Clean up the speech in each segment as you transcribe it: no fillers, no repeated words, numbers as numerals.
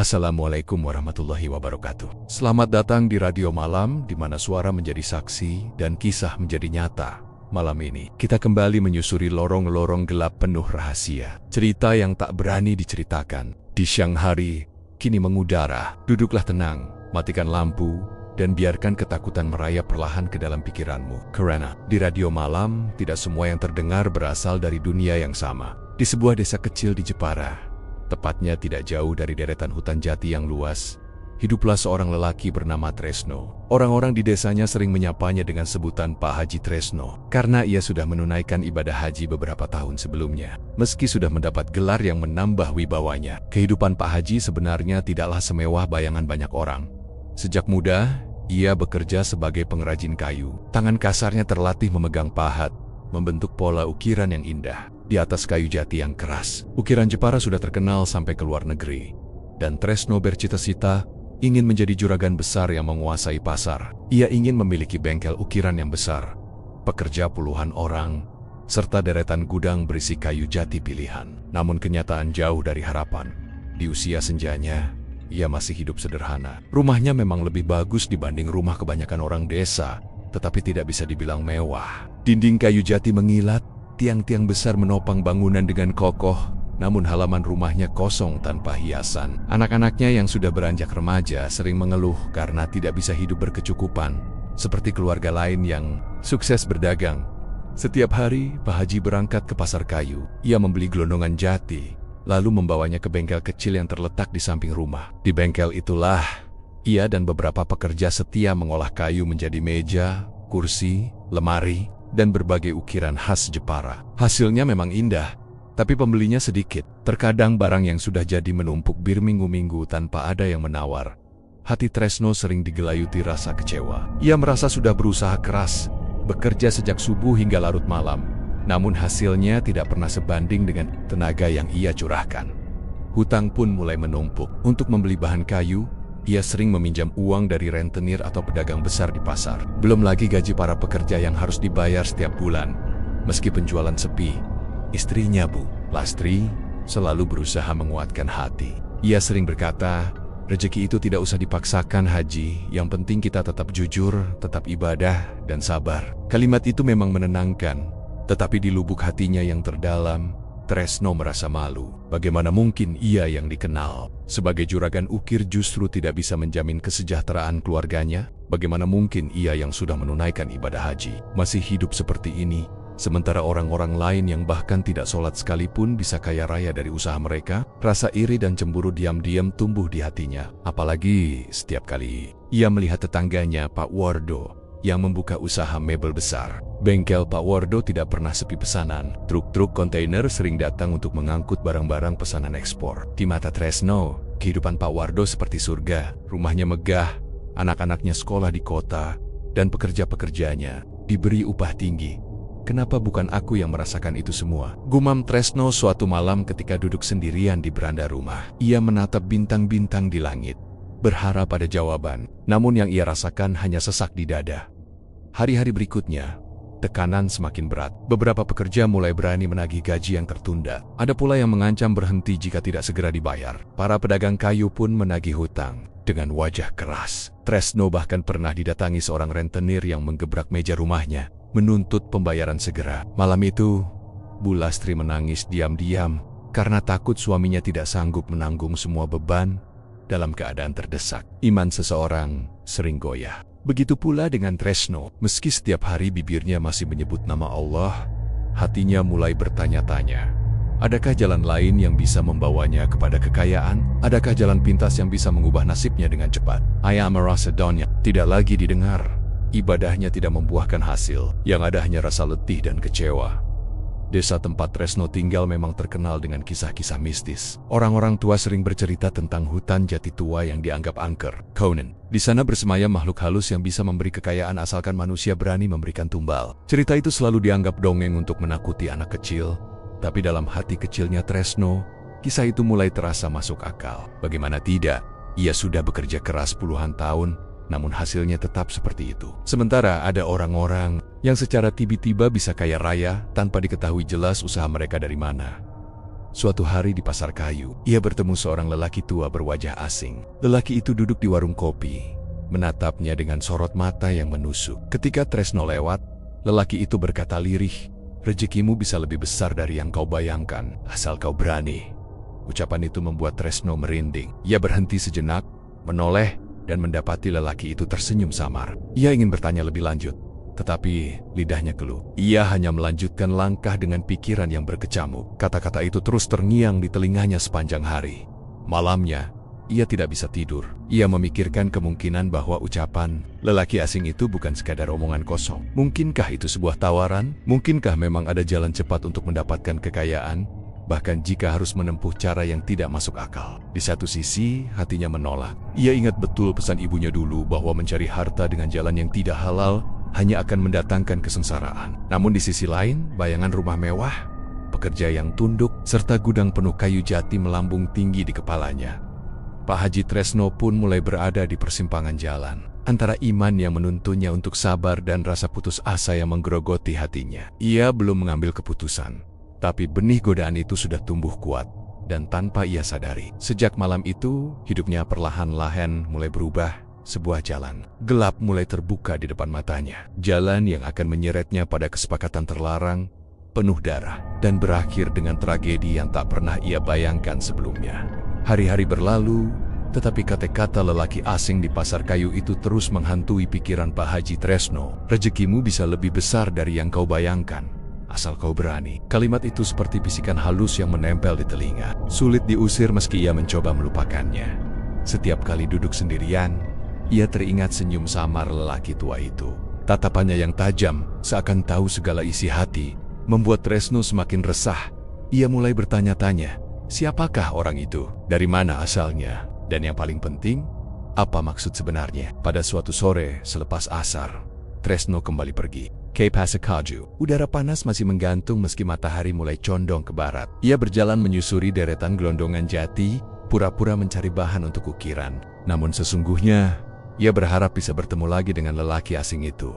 Assalamualaikum warahmatullahi wabarakatuh. Selamat datang di Radio Malam, di mana suara menjadi saksi dan kisah menjadi nyata. Malam ini, kita kembali menyusuri lorong-lorong gelap penuh rahasia. Cerita yang tak berani diceritakan. Di siang hari, kini mengudara. Duduklah tenang, matikan lampu, dan biarkan ketakutan merayap perlahan ke dalam pikiranmu. Karena di Radio Malam, tidak semua yang terdengar berasal dari dunia yang sama. Di sebuah desa kecil di Jepara, tepatnya tidak jauh dari deretan hutan jati yang luas, hiduplah seorang lelaki bernama Tresno. Orang-orang di desanya sering menyapanya dengan sebutan Pak Haji Tresno, karena ia sudah menunaikan ibadah haji beberapa tahun sebelumnya. Meski sudah mendapat gelar yang menambah wibawanya, kehidupan Pak Haji sebenarnya tidaklah semewah bayangan banyak orang. Sejak muda, ia bekerja sebagai pengrajin kayu. Tangan kasarnya terlatih memegang pahat, membentuk pola ukiran yang indah di atas kayu jati yang keras. Ukiran Jepara sudah terkenal sampai ke luar negeri, dan Tresno bercita-cita ingin menjadi juragan besar yang menguasai pasar. Ia ingin memiliki bengkel ukiran yang besar, pekerja puluhan orang, serta deretan gudang berisi kayu jati pilihan. Namun kenyataan jauh dari harapan. Di usia senjanya, ia masih hidup sederhana. Rumahnya memang lebih bagus dibanding rumah kebanyakan orang desa, tetapi tidak bisa dibilang mewah. Dinding kayu jati mengilat, tiang-tiang besar menopang bangunan dengan kokoh, namun halaman rumahnya kosong tanpa hiasan. Anak-anaknya yang sudah beranjak remaja sering mengeluh karena tidak bisa hidup berkecukupan, seperti keluarga lain yang sukses berdagang. Setiap hari, Pak Haji berangkat ke pasar kayu. Ia membeli gelondongan jati, lalu membawanya ke bengkel kecil yang terletak di samping rumah. Di bengkel itulah, ia dan beberapa pekerja setia mengolah kayu menjadi meja, kursi, lemari, dan berbagai ukiran khas Jepara. Hasilnya memang indah, tapi pembelinya sedikit. Terkadang barang yang sudah jadi menumpuk berminggu-minggu tanpa ada yang menawar. Hati Tresno sering digelayuti rasa kecewa. Ia merasa sudah berusaha keras, bekerja sejak subuh hingga larut malam, namun hasilnya tidak pernah sebanding dengan tenaga yang ia curahkan. Hutang pun mulai menumpuk. Untuk membeli bahan kayu, ia sering meminjam uang dari rentenir atau pedagang besar di pasar. Belum lagi gaji para pekerja yang harus dibayar setiap bulan. Meski penjualan sepi, istrinya Bu Lastri selalu berusaha menguatkan hati. Ia sering berkata, rezeki itu tidak usah dipaksakan Haji, yang penting kita tetap jujur, tetap ibadah, dan sabar. Kalimat itu memang menenangkan, tetapi di lubuk hatinya yang terdalam, Tresno merasa malu. Bagaimana mungkin ia yang dikenal sebagai juragan ukir justru tidak bisa menjamin kesejahteraan keluarganya? Bagaimana mungkin ia yang sudah menunaikan ibadah haji masih hidup seperti ini, sementara orang-orang lain yang bahkan tidak sholat sekalipun bisa kaya raya dari usaha mereka? Rasa iri dan cemburu diam-diam tumbuh di hatinya. Apalagi setiap kali ia melihat tetangganya Pak Wardo yang membuka usaha mebel besar. Bengkel Pak Wardo tidak pernah sepi pesanan. Truk-truk kontainer sering datang untuk mengangkut barang-barang pesanan ekspor. Di mata Tresno, kehidupan Pak Wardo seperti surga. Rumahnya megah, anak-anaknya sekolah di kota, dan pekerja-pekerjanya diberi upah tinggi. Kenapa bukan aku yang merasakan itu semua? Gumam Tresno suatu malam ketika duduk sendirian di beranda rumah. Ia menatap bintang-bintang di langit, berharap ada jawaban. Namun yang ia rasakan hanya sesak di dada. Hari-hari berikutnya, tekanan semakin berat. Beberapa pekerja mulai berani menagih gaji yang tertunda. Ada pula yang mengancam berhenti jika tidak segera dibayar. Para pedagang kayu pun menagih hutang dengan wajah keras. Tresno bahkan pernah didatangi seorang rentenir yang menggebrak meja rumahnya, menuntut pembayaran segera. Malam itu, Bu Lastri menangis diam-diam karena takut suaminya tidak sanggup menanggung semua beban dalam keadaan terdesak. Iman seseorang sering goyah. Begitu pula dengan Tresno. Meski setiap hari bibirnya masih menyebut nama Allah, hatinya mulai bertanya-tanya. Adakah jalan lain yang bisa membawanya kepada kekayaan? Adakah jalan pintas yang bisa mengubah nasibnya dengan cepat? Ayam merasa donya tidak lagi didengar. Ibadahnya tidak membuahkan hasil. Yang ada hanya rasa letih dan kecewa. Desa tempat Tresno tinggal memang terkenal dengan kisah-kisah mistis. Orang-orang tua sering bercerita tentang hutan jati tua yang dianggap angker, Conan. Di sana bersemayam makhluk halus yang bisa memberi kekayaan asalkan manusia berani memberikan tumbal. Cerita itu selalu dianggap dongeng untuk menakuti anak kecil, tapi dalam hati kecilnya Tresno, kisah itu mulai terasa masuk akal. Bagaimana tidak, ia sudah bekerja keras puluhan tahun, namun hasilnya tetap seperti itu. Sementara ada orang-orang yang secara tiba-tiba bisa kaya raya tanpa diketahui jelas usaha mereka dari mana. Suatu hari di pasar kayu, ia bertemu seorang lelaki tua berwajah asing. Lelaki itu duduk di warung kopi, menatapnya dengan sorot mata yang menusuk. Ketika Tresno lewat, lelaki itu berkata lirih, "Rezekimu bisa lebih besar dari yang kau bayangkan, asal kau berani." Ucapan itu membuat Tresno merinding. Ia berhenti sejenak, menoleh, dan mendapati lelaki itu tersenyum samar. Ia ingin bertanya lebih lanjut, tetapi lidahnya keluh. Ia hanya melanjutkan langkah dengan pikiran yang berkecamuk. Kata-kata itu terus terngiang di telinganya sepanjang hari. Malamnya, ia tidak bisa tidur. Ia memikirkan kemungkinan bahwa ucapan lelaki asing itu bukan sekadar omongan kosong. Mungkinkah itu sebuah tawaran? Mungkinkah memang ada jalan cepat untuk mendapatkan kekayaan? Bahkan jika harus menempuh cara yang tidak masuk akal. Di satu sisi, hatinya menolak. Ia ingat betul pesan ibunya dulu bahwa mencari harta dengan jalan yang tidak halal hanya akan mendatangkan kesengsaraan. Namun di sisi lain, bayangan rumah mewah, pekerja yang tunduk, serta gudang penuh kayu jati melambung tinggi di kepalanya. Pak Haji Tresno pun mulai berada di persimpangan jalan, antara iman yang menuntunnya untuk sabar dan rasa putus asa yang menggerogoti hatinya. Ia belum mengambil keputusan, tapi benih godaan itu sudah tumbuh kuat, dan tanpa ia sadari. Sejak malam itu, hidupnya perlahan-lahan mulai berubah. Sebuah jalan gelap mulai terbuka di depan matanya. Jalan yang akan menyeretnya pada kesepakatan terlarang, penuh darah, dan berakhir dengan tragedi yang tak pernah ia bayangkan sebelumnya. Hari-hari berlalu, tetapi kata-kata lelaki asing di pasar kayu itu terus menghantui pikiran Pak Haji Tresno. "Rezekimu bisa lebih besar dari yang kau bayangkan, asal kau berani." Kalimat itu seperti bisikan halus yang menempel di telinga. Sulit diusir meski ia mencoba melupakannya. Setiap kali duduk sendirian, ia teringat senyum samar lelaki tua itu. Tatapannya yang tajam, seakan tahu segala isi hati, membuat Tresno semakin resah. Ia mulai bertanya-tanya, siapakah orang itu? Dari mana asalnya? Dan yang paling penting, apa maksud sebenarnya? Pada suatu sore, selepas asar, Tresno kembali pergi ke Pasakaju. Udara panas masih menggantung meski matahari mulai condong ke barat. Ia berjalan menyusuri deretan gelondongan jati, pura-pura mencari bahan untuk ukiran. Namun sesungguhnya, ia berharap bisa bertemu lagi dengan lelaki asing itu.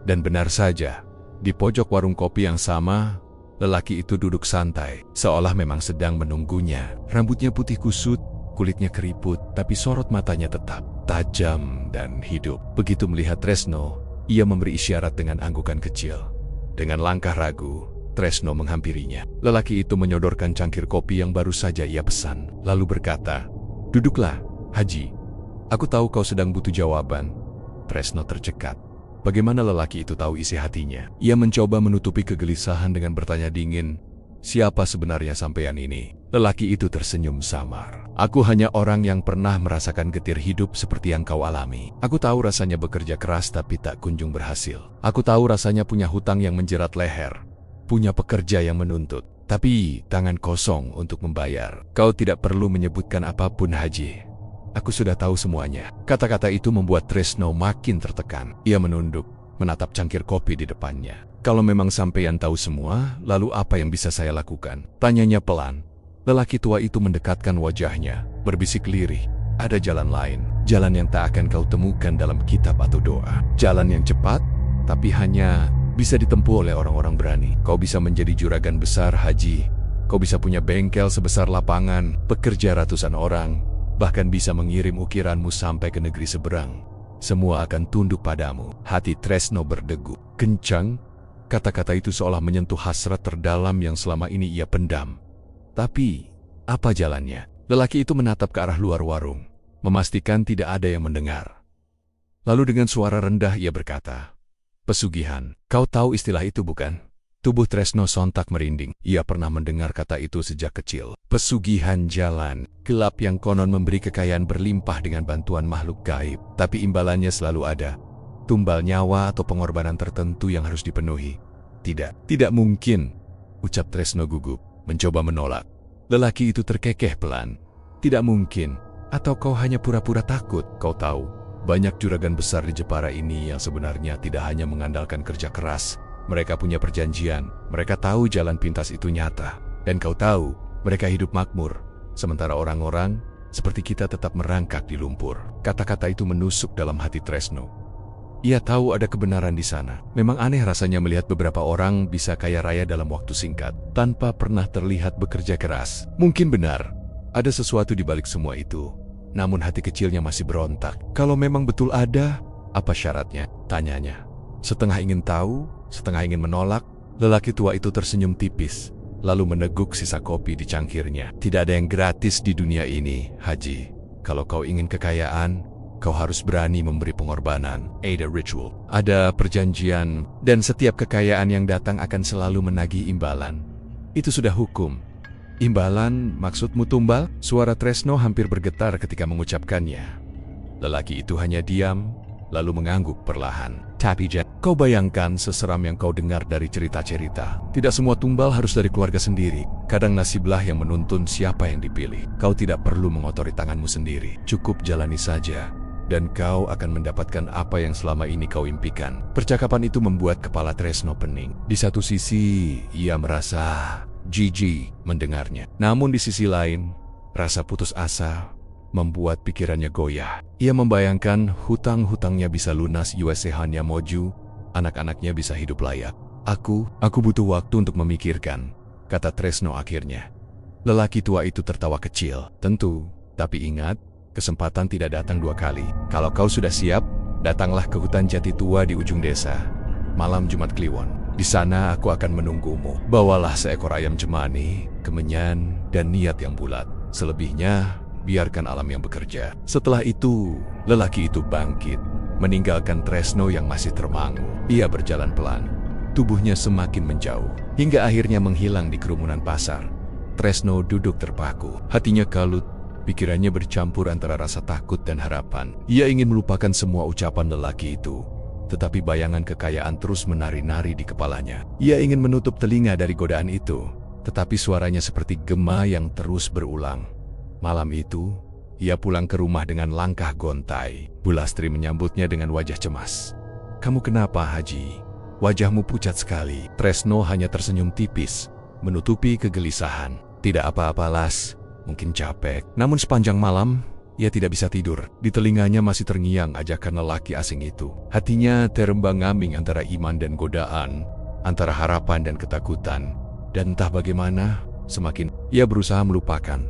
Dan benar saja, di pojok warung kopi yang sama, lelaki itu duduk santai, seolah memang sedang menunggunya. Rambutnya putih kusut, kulitnya keriput, tapi sorot matanya tetap tajam dan hidup. Begitu melihat Tresno, ia memberi isyarat dengan anggukan kecil. Dengan langkah ragu, Tresno menghampirinya. Lelaki itu menyodorkan cangkir kopi yang baru saja ia pesan, lalu berkata, "Duduklah, Haji. Aku tahu kau sedang butuh jawaban." Tresno tercekat. Bagaimana lelaki itu tahu isi hatinya? Ia mencoba menutupi kegelisahan dengan bertanya dingin, "Siapa sebenarnya sampean ini?" Lelaki itu tersenyum samar. "Aku hanya orang yang pernah merasakan getir hidup seperti yang kau alami. Aku tahu rasanya bekerja keras tapi tak kunjung berhasil. Aku tahu rasanya punya hutang yang menjerat leher, punya pekerja yang menuntut, tapi tangan kosong untuk membayar. Kau tidak perlu menyebutkan apapun, Haji. Aku sudah tahu semuanya." Kata-kata itu membuat Tresno makin tertekan. Ia menunduk, menatap cangkir kopi di depannya. "Kalau memang sampean tahu semua, lalu apa yang bisa saya lakukan?" Tanyanya pelan. Lelaki tua itu mendekatkan wajahnya, berbisik lirih. "Ada jalan lain, jalan yang tak akan kau temukan dalam kitab atau doa. Jalan yang cepat, tapi hanya bisa ditempuh oleh orang-orang berani. Kau bisa menjadi juragan besar, Haji. Kau bisa punya bengkel sebesar lapangan, pekerja ratusan orang, bahkan bisa mengirim ukiranmu sampai ke negeri seberang. Semua akan tunduk padamu." Hati Tresno berdegup kencang. Kata-kata itu seolah menyentuh hasrat terdalam yang selama ini ia pendam. Tapi, apa jalannya? Lelaki itu menatap ke arah luar warung, memastikan tidak ada yang mendengar. Lalu dengan suara rendah ia berkata, "Pesugihan, kau tahu istilah itu bukan?" Tubuh Tresno sontak merinding. Ia pernah mendengar kata itu sejak kecil. Pesugihan jalan gelap yang konon memberi kekayaan berlimpah dengan bantuan makhluk gaib. Tapi imbalannya selalu ada. Tumbal nyawa atau pengorbanan tertentu yang harus dipenuhi. Tidak mungkin, ucap Tresno gugup, mencoba menolak. Lelaki itu terkekeh pelan. "Tidak mungkin. Atau kau hanya pura-pura takut? Kau tahu, banyak juragan besar di Jepara ini yang sebenarnya tidak hanya mengandalkan kerja keras. Mereka punya perjanjian, mereka tahu jalan pintas itu nyata. Dan kau tahu, mereka hidup makmur. Sementara orang-orang seperti kita tetap merangkak di lumpur." Kata-kata itu menusuk dalam hati Tresno. Ia tahu ada kebenaran di sana. Memang aneh rasanya melihat beberapa orang bisa kaya raya dalam waktu singkat, tanpa pernah terlihat bekerja keras. Mungkin benar, ada sesuatu di balik semua itu. Namun hati kecilnya masih berontak. Kalau memang betul ada, apa syaratnya? Tanyanya. Setengah ingin tahu, setengah ingin menolak. Lelaki tua itu tersenyum tipis, lalu meneguk sisa kopi di cangkirnya. Tidak ada yang gratis di dunia ini, Haji. Kalau kau ingin kekayaan, kau harus berani memberi pengorbanan. Ada ritual, ada perjanjian, dan setiap kekayaan yang datang akan selalu menagih imbalan. Itu sudah hukum. Imbalan, maksudmu tumbal? Suara Tresno hampir bergetar ketika mengucapkannya. Lelaki itu hanya diam, lalu mengangguk perlahan. Tapi kau bayangkan seseram yang kau dengar dari cerita-cerita. Tidak semua tumbal harus dari keluarga sendiri. Kadang nasiblah yang menuntun siapa yang dipilih. Kau tidak perlu mengotori tanganmu sendiri. Cukup jalani saja, dan kau akan mendapatkan apa yang selama ini kau impikan. Percakapan itu membuat kepala Tresno pening. Di satu sisi, ia merasa jijik mendengarnya. Namun di sisi lain, rasa putus asa membuat pikirannya goyah. Ia membayangkan hutang-hutangnya bisa lunas, hanya maju, anak-anaknya bisa hidup layak. Aku butuh waktu untuk memikirkan, kata Tresno akhirnya. Lelaki tua itu tertawa kecil. Tentu, tapi ingat, kesempatan tidak datang dua kali. Kalau kau sudah siap, datanglah ke hutan jati tua di ujung desa, malam Jumat Kliwon. Di sana aku akan menunggumu. Bawalah seekor ayam cemani, kemenyan, dan niat yang bulat. Selebihnya, biarkan alam yang bekerja. Setelah itu, lelaki itu bangkit, meninggalkan Tresno yang masih termangu. Ia berjalan pelan, tubuhnya semakin menjauh, hingga akhirnya menghilang di kerumunan pasar. Tresno duduk terpaku, hatinya kalut, pikirannya bercampur antara rasa takut dan harapan. Ia ingin melupakan semua ucapan lelaki itu, tetapi bayangan kekayaan terus menari-nari di kepalanya. Ia ingin menutup telinga dari godaan itu, tetapi suaranya seperti gema yang terus berulang. Malam itu, ia pulang ke rumah dengan langkah gontai. Bu Lastri menyambutnya dengan wajah cemas. "Kamu kenapa, Haji? Wajahmu pucat sekali." Tresno hanya tersenyum tipis, menutupi kegelisahan. "Tidak apa-apa, Las. Mungkin capek." Namun sepanjang malam, ia tidak bisa tidur. Di telinganya masih terngiang ajakan lelaki asing itu. Hatinya terembang-ambing antara iman dan godaan, antara harapan dan ketakutan. Dan entah bagaimana, semakin ia berusaha melupakan,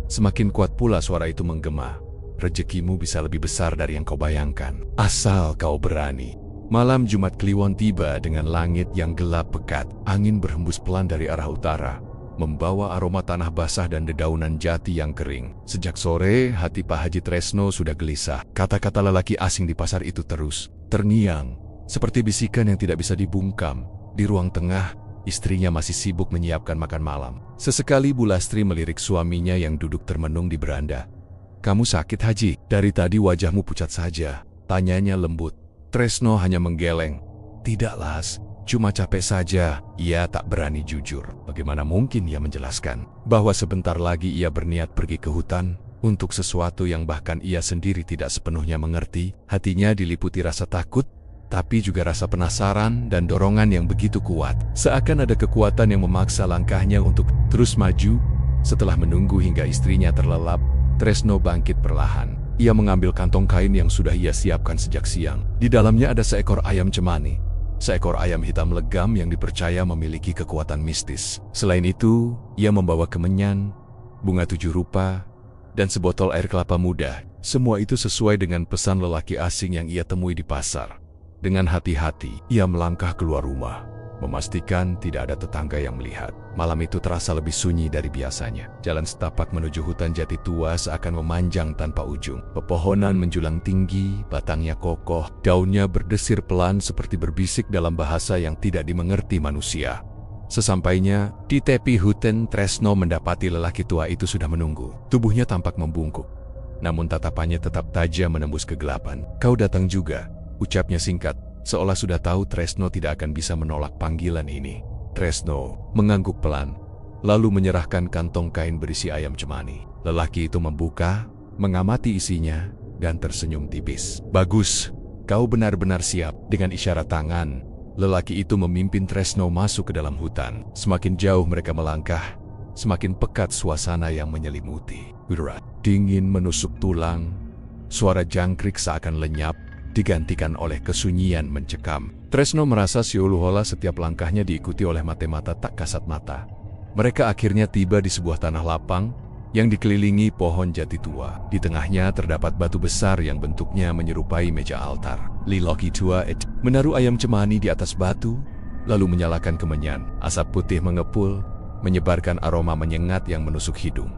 semakin kuat pula suara itu menggema. "Rezekimu bisa lebih besar dari yang kau bayangkan, asal kau berani." Malam Jumat Kliwon tiba dengan langit yang gelap pekat. Angin berhembus pelan dari arah utara, membawa aroma tanah basah dan dedaunan jati yang kering. Sejak sore, hati Pak Haji Tresno sudah gelisah. Kata-kata lelaki asing di pasar itu terus terngiang, seperti bisikan yang tidak bisa dibungkam. Di ruang tengah, istrinya masih sibuk menyiapkan makan malam. Sesekali Bu Lastri melirik suaminya yang duduk termenung di beranda. "Kamu sakit, Haji? Dari tadi wajahmu pucat saja," tanyanya lembut. Tresno hanya menggeleng. "Tidak, Las. Cuma capek saja." Ia tak berani jujur. Bagaimana mungkin ia menjelaskan bahwa sebentar lagi ia berniat pergi ke hutan untuk sesuatu yang bahkan ia sendiri tidak sepenuhnya mengerti. Hatinya diliputi rasa takut, tapi juga rasa penasaran dan dorongan yang begitu kuat. Seakan ada kekuatan yang memaksa langkahnya untuk terus maju. Setelah menunggu hingga istrinya terlelap, Tresno bangkit perlahan. Ia mengambil kantong kain yang sudah ia siapkan sejak siang. Di dalamnya ada seekor ayam cemani. Seekor ayam hitam legam yang dipercaya memiliki kekuatan mistis. Selain itu, ia membawa kemenyan, bunga 7 rupa, dan sebotol air kelapa muda. Semua itu sesuai dengan pesan lelaki asing yang ia temui di pasar. Dengan hati-hati, ia melangkah keluar rumah, memastikan tidak ada tetangga yang melihat. Malam itu terasa lebih sunyi dari biasanya. Jalan setapak menuju hutan jati tua seakan memanjang tanpa ujung. Pepohonan menjulang tinggi, batangnya kokoh, daunnya berdesir pelan seperti berbisik dalam bahasa yang tidak dimengerti manusia. Sesampainya di tepi hutan, Tresno mendapati lelaki tua itu sudah menunggu. Tubuhnya tampak membungkuk, namun tatapannya tetap tajam menembus kegelapan. "Kau datang juga," ucapnya singkat, seolah sudah tahu Tresno tidak akan bisa menolak panggilan ini. Tresno mengangguk pelan, lalu menyerahkan kantong kain berisi ayam cemani. Lelaki itu membuka, mengamati isinya, dan tersenyum tipis. "Bagus, kau benar-benar siap." Dengan isyarat tangan, lelaki itu memimpin Tresno masuk ke dalam hutan. Semakin jauh mereka melangkah, semakin pekat suasana yang menyelimuti. Berat, dingin menusuk tulang, suara jangkrik seakan lenyap. digantikan oleh kesunyian mencekam. Tresno merasa seolah-olah setiap langkahnya diikuti oleh mata-mata tak kasat mata. Mereka akhirnya tiba di sebuah tanah lapang yang dikelilingi pohon jati tua. Di tengahnya terdapat batu besar yang bentuknya menyerupai meja altar. Lelaki tua itu menaruh ayam cemani di atas batu, lalu menyalakan kemenyan. Asap putih mengepul, menyebarkan aroma menyengat yang menusuk hidung.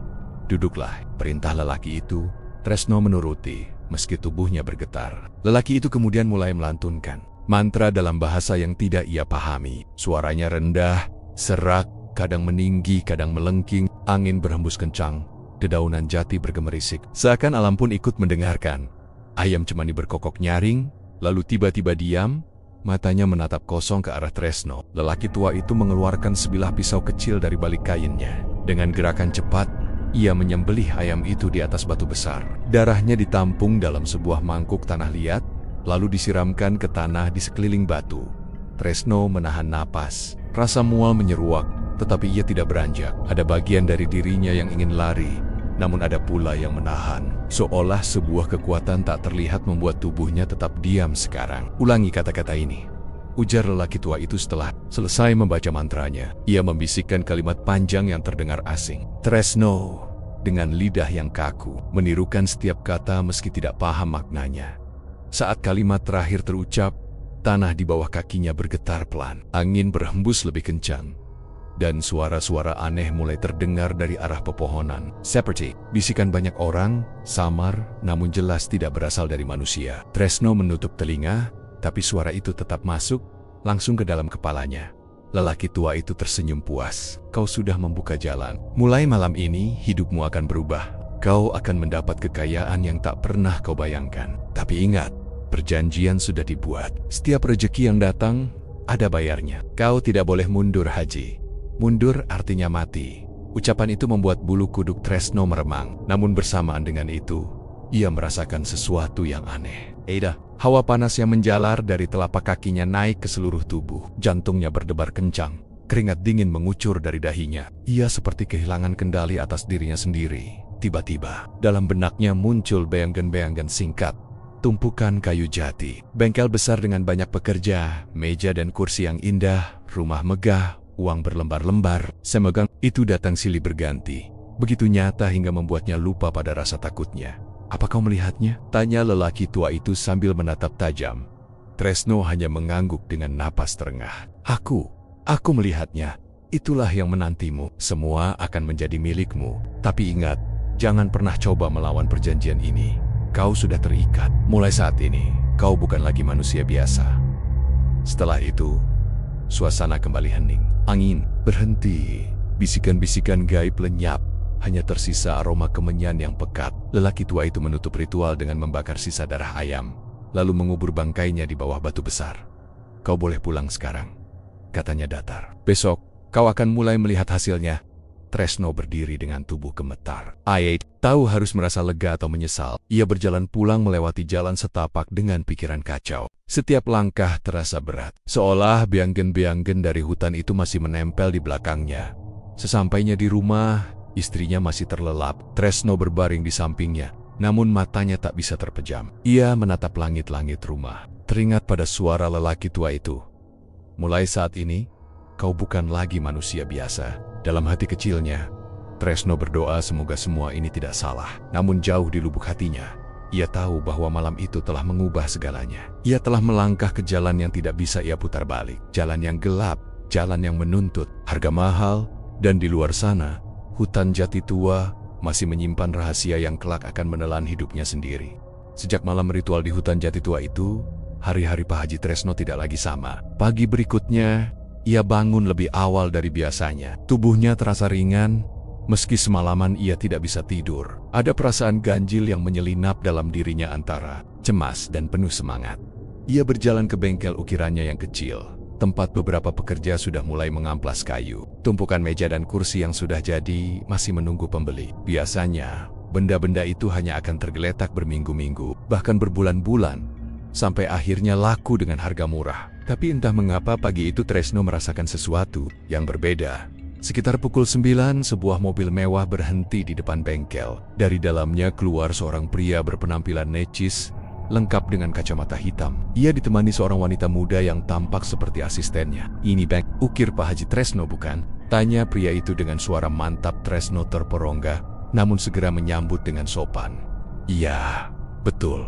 "Duduklah," perintah lelaki itu. Tresno menuruti, meski tubuhnya bergetar. Lelaki itu kemudian mulai melantunkan mantra dalam bahasa yang tidak ia pahami. Suaranya rendah, serak, kadang meninggi, kadang melengking. Angin berhembus kencang, dedaunan jati bergemerisik. Seakan alam pun ikut mendengarkan. Ayam cemani berkokok nyaring, lalu tiba-tiba diam, matanya menatap kosong ke arah Tresno. Lelaki tua itu mengeluarkan sebilah pisau kecil dari balik kainnya. Dengan gerakan cepat, ia menyembelih ayam itu di atas batu besar. Darahnya ditampung dalam sebuah mangkuk tanah liat, lalu disiramkan ke tanah di sekeliling batu. Tresno menahan napas. Rasa mual menyeruak, tetapi ia tidak beranjak. Ada bagian dari dirinya yang ingin lari, namun ada pula yang menahan. Seolah sebuah kekuatan tak terlihat membuat tubuhnya tetap diam sekarang. "Ulangi kata-kata ini," ujar lelaki tua itu setelah selesai membaca mantranya. Ia membisikkan kalimat panjang yang terdengar asing. Tresno, dengan lidah yang kaku, menirukan setiap kata meski tidak paham maknanya. Saat kalimat terakhir terucap, tanah di bawah kakinya bergetar pelan. Angin berhembus lebih kencang, dan suara-suara aneh mulai terdengar dari arah pepohonan. Seperti bisikan banyak orang, samar, namun jelas tidak berasal dari manusia. Tresno menutup telinga, tapi suara itu tetap masuk, langsung ke dalam kepalanya. Lelaki tua itu tersenyum puas. "Kau sudah membuka jalan. Mulai malam ini, hidupmu akan berubah. Kau akan mendapat kekayaan yang tak pernah kau bayangkan. Tapi ingat, perjanjian sudah dibuat. Setiap rejeki yang datang, ada bayarnya. Kau tidak boleh mundur, Haji. Mundur artinya mati." Ucapan itu membuat bulu kuduk Tresno meremang. Namun bersamaan dengan itu, ia merasakan sesuatu yang aneh. Hawa panas yang menjalar dari telapak kakinya naik ke seluruh tubuh. Jantungnya berdebar kencang. Keringat dingin mengucur dari dahinya. Ia seperti kehilangan kendali atas dirinya sendiri. Tiba-tiba, dalam benaknya muncul bayangan-bayangan singkat. Tumpukan kayu jati, bengkel besar dengan banyak pekerja, meja dan kursi yang indah, rumah megah, uang berlembar-lembar. Semegang itu datang silih berganti. Begitu nyata hingga membuatnya lupa pada rasa takutnya. "Apa kau melihatnya?" tanya lelaki tua itu sambil menatap tajam. Tresno hanya mengangguk dengan napas terengah. Aku melihatnya. Itulah yang menantimu. Semua akan menjadi milikmu. Tapi ingat, jangan pernah coba melawan perjanjian ini. Kau sudah terikat. Mulai saat ini, kau bukan lagi manusia biasa." Setelah itu, suasana kembali hening. Angin berhenti. Bisikan-bisikan gaib lenyap. Hanya tersisa aroma kemenyan yang pekat. Lelaki tua itu menutup ritual dengan membakar sisa darah ayam, lalu mengubur bangkainya di bawah batu besar. "Kau boleh pulang sekarang," katanya datar. "Besok, kau akan mulai melihat hasilnya." Tresno berdiri dengan tubuh gemetar. Tahu harus merasa lega atau menyesal. Ia berjalan pulang melewati jalan setapak dengan pikiran kacau. Setiap langkah terasa berat, seolah beanggen-beanggen dari hutan itu masih menempel di belakangnya. Sesampainya di rumah, istrinya masih terlelap. Tresno berbaring di sampingnya, namun matanya tak bisa terpejam. Ia menatap langit-langit rumah, teringat pada suara lelaki tua itu. "Mulai saat ini, kau bukan lagi manusia biasa." Dalam hati kecilnya, Tresno berdoa semoga semua ini tidak salah. Namun jauh di lubuk hatinya, ia tahu bahwa malam itu telah mengubah segalanya. Ia telah melangkah ke jalan yang tidak bisa ia putar balik. Jalan yang gelap, jalan yang menuntut harga mahal, dan di luar sana, hutan jati tua masih menyimpan rahasia yang kelak akan menelan hidupnya sendiri. Sejak malam ritual di hutan jati tua itu, hari-hari Pak Haji Tresno tidak lagi sama. Pagi berikutnya, ia bangun lebih awal dari biasanya. Tubuhnya terasa ringan, meski semalaman ia tidak bisa tidur. Ada perasaan ganjil yang menyelinap dalam dirinya antara cemas dan penuh semangat. Ia berjalan ke bengkel ukirannya yang kecil, tempat beberapa pekerja sudah mulai mengamplas kayu. Tumpukan meja dan kursi yang sudah jadi masih menunggu pembeli. Biasanya, benda-benda itu hanya akan tergeletak berminggu-minggu, bahkan berbulan-bulan, sampai akhirnya laku dengan harga murah. Tapi entah mengapa pagi itu Tresno merasakan sesuatu yang berbeda. Sekitar pukul 9, sebuah mobil mewah berhenti di depan bengkel. Dari dalamnya keluar seorang pria berpenampilan necis, lengkap dengan kacamata hitam. Ia ditemani seorang wanita muda yang tampak seperti asistennya. "Ini Bang, ukir Pak Haji Tresno bukan?" tanya pria itu dengan suara mantap. Tresno terperongga, namun segera menyambut dengan sopan. "Iya, betul.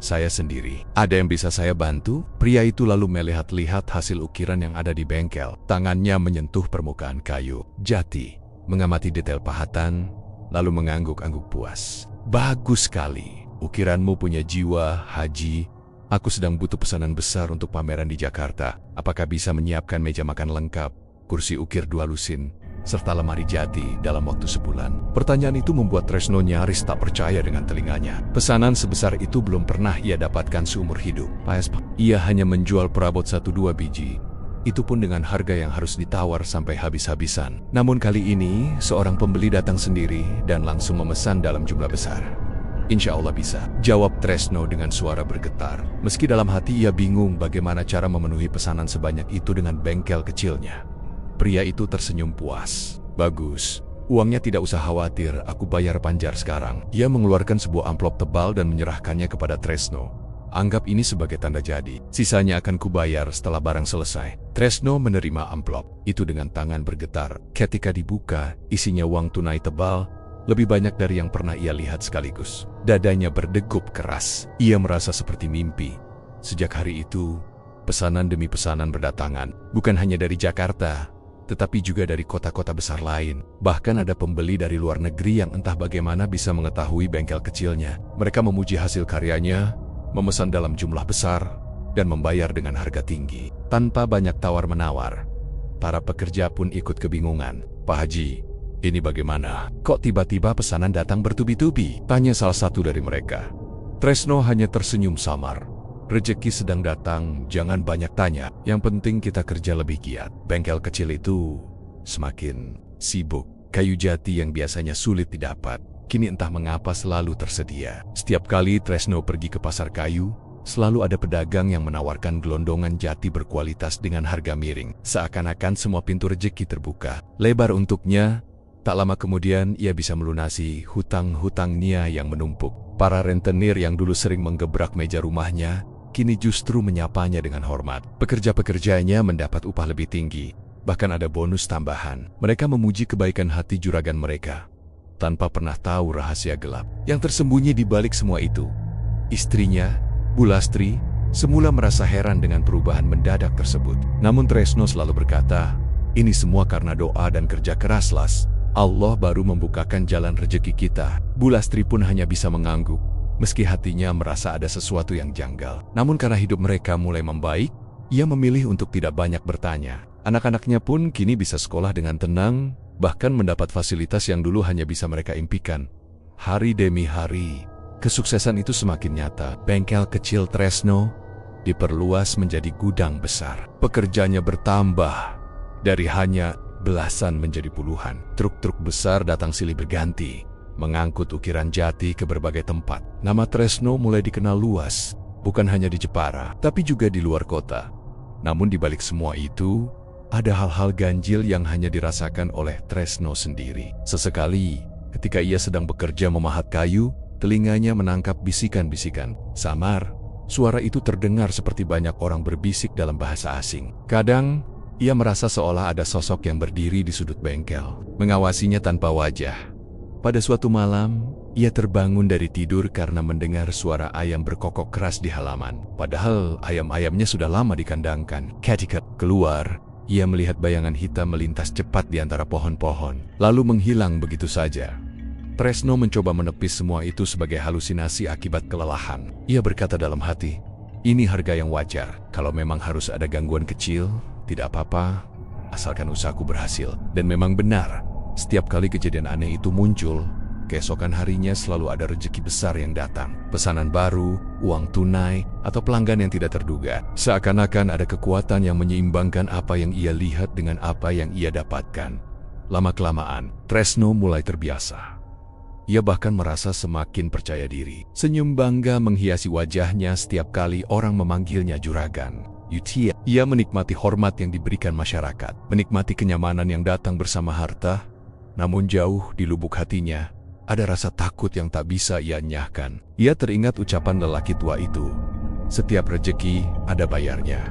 Saya sendiri. Ada yang bisa saya bantu?" Pria itu lalu melihat-lihat hasil ukiran yang ada di bengkel. Tangannya menyentuh permukaan kayu jati, mengamati detail pahatan, lalu mengangguk-angguk puas. "Bagus sekali. Ukiranmu punya jiwa, Haji. Aku sedang butuh pesanan besar untuk pameran di Jakarta. Apakah bisa menyiapkan meja makan lengkap, kursi ukir 2 lusin, serta lemari jati dalam waktu sebulan?" Pertanyaan itu membuat Tresno nyaris tak percaya dengan telinganya. Pesanan sebesar itu belum pernah ia dapatkan seumur hidup. Ia hanya menjual perabot 1-2 biji. Itu pun dengan harga yang harus ditawar sampai habis-habisan. Namun kali ini, seorang pembeli datang sendiri dan langsung memesan dalam jumlah besar. "Insya Allah bisa," jawab Tresno dengan suara bergetar. Meski dalam hati ia bingung bagaimana cara memenuhi pesanan sebanyak itu dengan bengkel kecilnya. Pria itu tersenyum puas. "Bagus. Uangnya tidak usah khawatir, aku bayar panjar sekarang." Ia mengeluarkan sebuah amplop tebal dan menyerahkannya kepada Tresno. "Anggap ini sebagai tanda jadi. Sisanya akan kubayar setelah barang selesai." Tresno menerima amplop itu dengan tangan bergetar. Ketika dibuka, isinya uang tunai tebal, lebih banyak dari yang pernah ia lihat sekaligus. Dadanya berdegup keras. Ia merasa seperti mimpi. Sejak hari itu, pesanan demi pesanan berdatangan. Bukan hanya dari Jakarta, tetapi juga dari kota-kota besar lain. Bahkan ada pembeli dari luar negeri yang entah bagaimana bisa mengetahui bengkel kecilnya. Mereka memuji hasil karyanya, memesan dalam jumlah besar, dan membayar dengan harga tinggi. Tanpa banyak tawar-menawar, para pekerja pun ikut kebingungan. "Pak Haji, ini bagaimana? Kok tiba-tiba pesanan datang bertubi-tubi?" tanya salah satu dari mereka. Tresno hanya tersenyum samar. "Rezeki sedang datang, jangan banyak tanya. Yang penting kita kerja lebih giat." Bengkel kecil itu semakin sibuk. Kayu jati yang biasanya sulit didapat, kini entah mengapa selalu tersedia. Setiap kali Tresno pergi ke pasar kayu, selalu ada pedagang yang menawarkan gelondongan jati berkualitas dengan harga miring. Seakan-akan semua pintu rezeki terbuka lebar untuknya. Tak lama kemudian ia bisa melunasi hutang-hutangnya yang menumpuk. Para rentenir yang dulu sering menggebrak meja rumahnya, kini justru menyapanya dengan hormat. Pekerja-pekerjanya mendapat upah lebih tinggi, bahkan ada bonus tambahan. Mereka memuji kebaikan hati juragan mereka, tanpa pernah tahu rahasia gelap yang tersembunyi di balik semua itu. Istrinya, Bu Lastri, semula merasa heran dengan perubahan mendadak tersebut. Namun Tresno selalu berkata, "Ini semua karena doa dan kerja keras, Las. Allah baru membukakan jalan rezeki kita." Bu Lastri pun hanya bisa mengangguk, meski hatinya merasa ada sesuatu yang janggal. Namun karena hidup mereka mulai membaik, ia memilih untuk tidak banyak bertanya. Anak-anaknya pun kini bisa sekolah dengan tenang, bahkan mendapat fasilitas yang dulu hanya bisa mereka impikan. Hari demi hari, kesuksesan itu semakin nyata. Bengkel kecil Tresno diperluas menjadi gudang besar. Pekerjanya bertambah, dari hanya belasan menjadi puluhan. Truk-truk besar datang silih berganti, mengangkut ukiran jati ke berbagai tempat. Nama Tresno mulai dikenal luas, bukan hanya di Jepara, tapi juga di luar kota. Namun di balik semua itu, ada hal-hal ganjil yang hanya dirasakan oleh Tresno sendiri. Sesekali, ketika ia sedang bekerja memahat kayu, telinganya menangkap bisikan-bisikan samar. Suara itu terdengar seperti banyak orang berbisik dalam bahasa asing. Kadang, ia merasa seolah ada sosok yang berdiri di sudut bengkel, mengawasinya tanpa wajah. Pada suatu malam, ia terbangun dari tidur karena mendengar suara ayam berkokok keras di halaman. Padahal ayam-ayamnya sudah lama dikandangkan. Ketika keluar, ia melihat bayangan hitam melintas cepat di antara pohon-pohon, lalu menghilang begitu saja. Tresno mencoba menepis semua itu sebagai halusinasi akibat kelelahan. Ia berkata dalam hati, "Ini harga yang wajar. Kalau memang harus ada gangguan kecil, tidak apa-apa, asalkan usahaku berhasil." Dan memang benar. Setiap kali kejadian aneh itu muncul, keesokan harinya selalu ada rezeki besar yang datang. Pesanan baru, uang tunai, atau pelanggan yang tidak terduga. Seakan-akan ada kekuatan yang menyeimbangkan apa yang ia lihat dengan apa yang ia dapatkan. Lama-kelamaan, Tresno mulai terbiasa. Ia bahkan merasa semakin percaya diri. Senyum bangga menghiasi wajahnya setiap kali orang memanggilnya juragan. Yutia. Ia menikmati hormat yang diberikan masyarakat, menikmati kenyamanan yang datang bersama harta. Namun jauh di lubuk hatinya, Ada rasa takut yang tak bisa ia enyahkan. Ia teringat ucapan lelaki tua itu. Setiap rejeki ada bayarnya.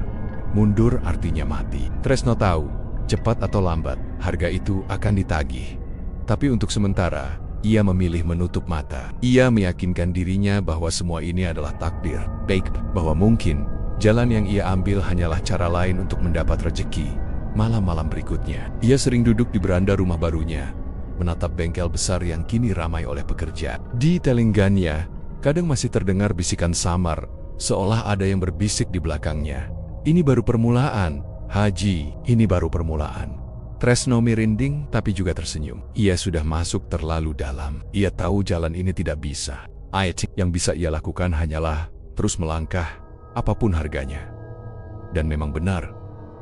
Mundur artinya mati. Tresno tahu, cepat atau lambat, harga itu akan ditagih. Tapi untuk sementara, ia memilih menutup mata. Ia meyakinkan dirinya bahwa semua ini adalah takdir. Baik, bahwa mungkin jalan yang ia ambil hanyalah cara lain untuk mendapat rejeki. Malam-malam berikutnya, ia sering duduk di beranda rumah barunya, menatap bengkel besar yang kini ramai oleh pekerja. Di telinganya, kadang masih terdengar bisikan samar, seolah ada yang berbisik di belakangnya. Ini baru permulaan, Haji, ini baru permulaan. Tresno merinding tapi juga tersenyum. Ia sudah masuk terlalu dalam. Ia tahu jalan ini tidak bisa. Yang bisa ia lakukan hanyalah terus melangkah, apapun harganya. Dan memang benar,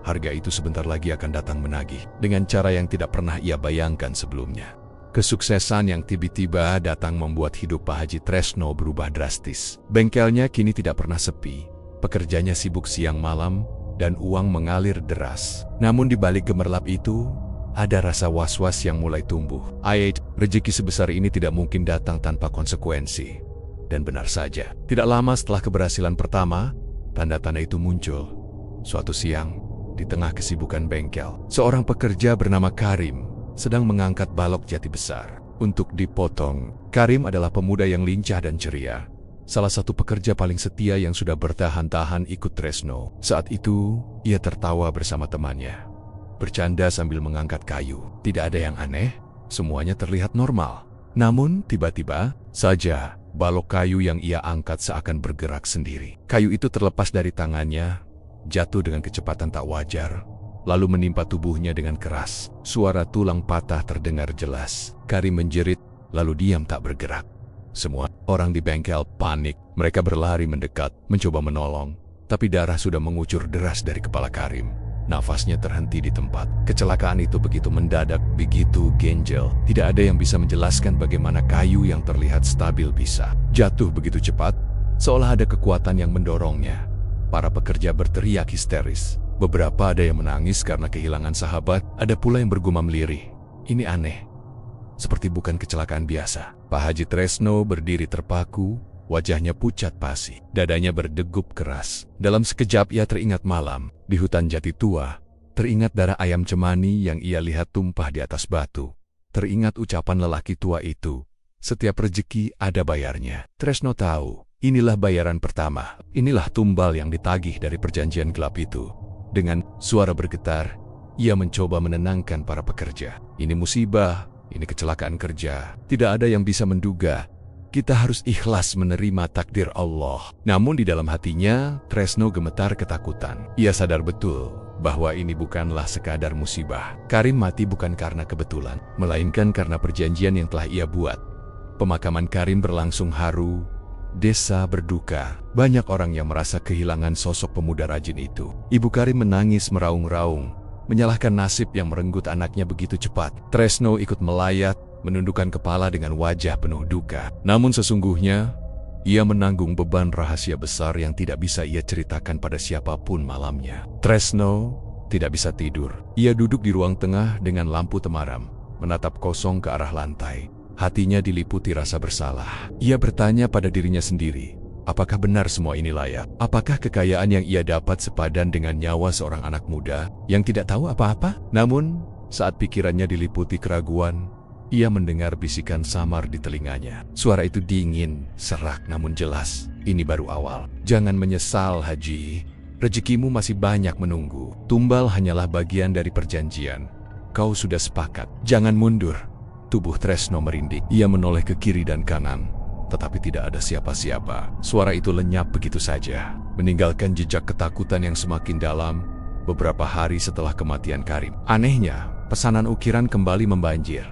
harga itu sebentar lagi akan datang menagih, dengan cara yang tidak pernah ia bayangkan sebelumnya. Kesuksesan yang tiba-tiba datang membuat hidup Pak Haji Tresno berubah drastis. Bengkelnya kini tidak pernah sepi, pekerjanya sibuk siang malam, dan uang mengalir deras. Namun di balik gemerlap itu, ada rasa was-was yang mulai tumbuh. Rezeki sebesar ini tidak mungkin datang tanpa konsekuensi. Dan benar saja, tidak lama setelah keberhasilan pertama, tanda-tanda itu muncul. Suatu siang, di tengah kesibukan bengkel, seorang pekerja bernama Karim sedang mengangkat balok jati besar untuk dipotong. Karim adalah pemuda yang lincah dan ceria, salah satu pekerja paling setia yang sudah bertahan-tahan ikut Tresno. Saat itu, ia tertawa bersama temannya, bercanda sambil mengangkat kayu. Tidak ada yang aneh, semuanya terlihat normal. Namun, tiba-tiba saja, balok kayu yang ia angkat seakan bergerak sendiri. Kayu itu terlepas dari tangannya, jatuh dengan kecepatan tak wajar, lalu menimpa tubuhnya dengan keras. Suara tulang patah terdengar jelas. Karim menjerit, lalu diam tak bergerak. Semua orang di bengkel panik. Mereka berlari mendekat, mencoba menolong. Tapi darah sudah mengucur deras dari kepala Karim. Nafasnya terhenti di tempat. Kecelakaan itu begitu mendadak, begitu ganjil. Tidak ada yang bisa menjelaskan bagaimana kayu yang terlihat stabil bisa jatuh begitu cepat, seolah ada kekuatan yang mendorongnya. Para pekerja berteriak histeris. Beberapa ada yang menangis karena kehilangan sahabat, ada pula yang bergumam lirih. Ini aneh, seperti bukan kecelakaan biasa. Pak Haji Tresno berdiri terpaku, wajahnya pucat pasi, dadanya berdegup keras. Dalam sekejap ia teringat malam di hutan jati tua, teringat darah ayam cemani yang ia lihat tumpah di atas batu, teringat ucapan lelaki tua itu, setiap rezeki ada bayarnya. Tresno tahu, inilah bayaran pertama, inilah tumbal yang ditagih dari perjanjian gelap itu. Dengan suara bergetar, ia mencoba menenangkan para pekerja. Ini musibah, ini kecelakaan kerja. Tidak ada yang bisa menduga. Kita harus ikhlas menerima takdir Allah. Namun di dalam hatinya, Tresno gemetar ketakutan. Ia sadar betul bahwa ini bukanlah sekadar musibah. Karim mati bukan karena kebetulan, melainkan karena perjanjian yang telah ia buat. Pemakaman Karim berlangsung haru. Desa berduka, banyak orang yang merasa kehilangan sosok pemuda rajin itu. Ibu Karim menangis meraung-raung, menyalahkan nasib yang merenggut anaknya begitu cepat. Tresno ikut melayat, menundukkan kepala dengan wajah penuh duka. Namun sesungguhnya, ia menanggung beban rahasia besar yang tidak bisa ia ceritakan pada siapapun malamnya. Tresno tidak bisa tidur. Ia duduk di ruang tengah dengan lampu temaram, menatap kosong ke arah lantai. Hatinya diliputi rasa bersalah. Ia bertanya pada dirinya sendiri, apakah benar semua ini layak? Apakah kekayaan yang ia dapat sepadan dengan nyawa seorang anak muda yang tidak tahu apa-apa? Namun, saat pikirannya diliputi keraguan, ia mendengar bisikan samar di telinganya. Suara itu dingin, serak namun jelas. Ini baru awal. Jangan menyesal, Haji. Rezekimu masih banyak menunggu. Tumbal hanyalah bagian dari perjanjian. Kau sudah sepakat. Jangan mundur. Tubuh Tresno merinding. Ia menoleh ke kiri dan kanan, tetapi tidak ada siapa-siapa. Suara itu lenyap begitu saja, meninggalkan jejak ketakutan yang semakin dalam beberapa hari setelah kematian Karim. Anehnya, pesanan ukiran kembali membanjir.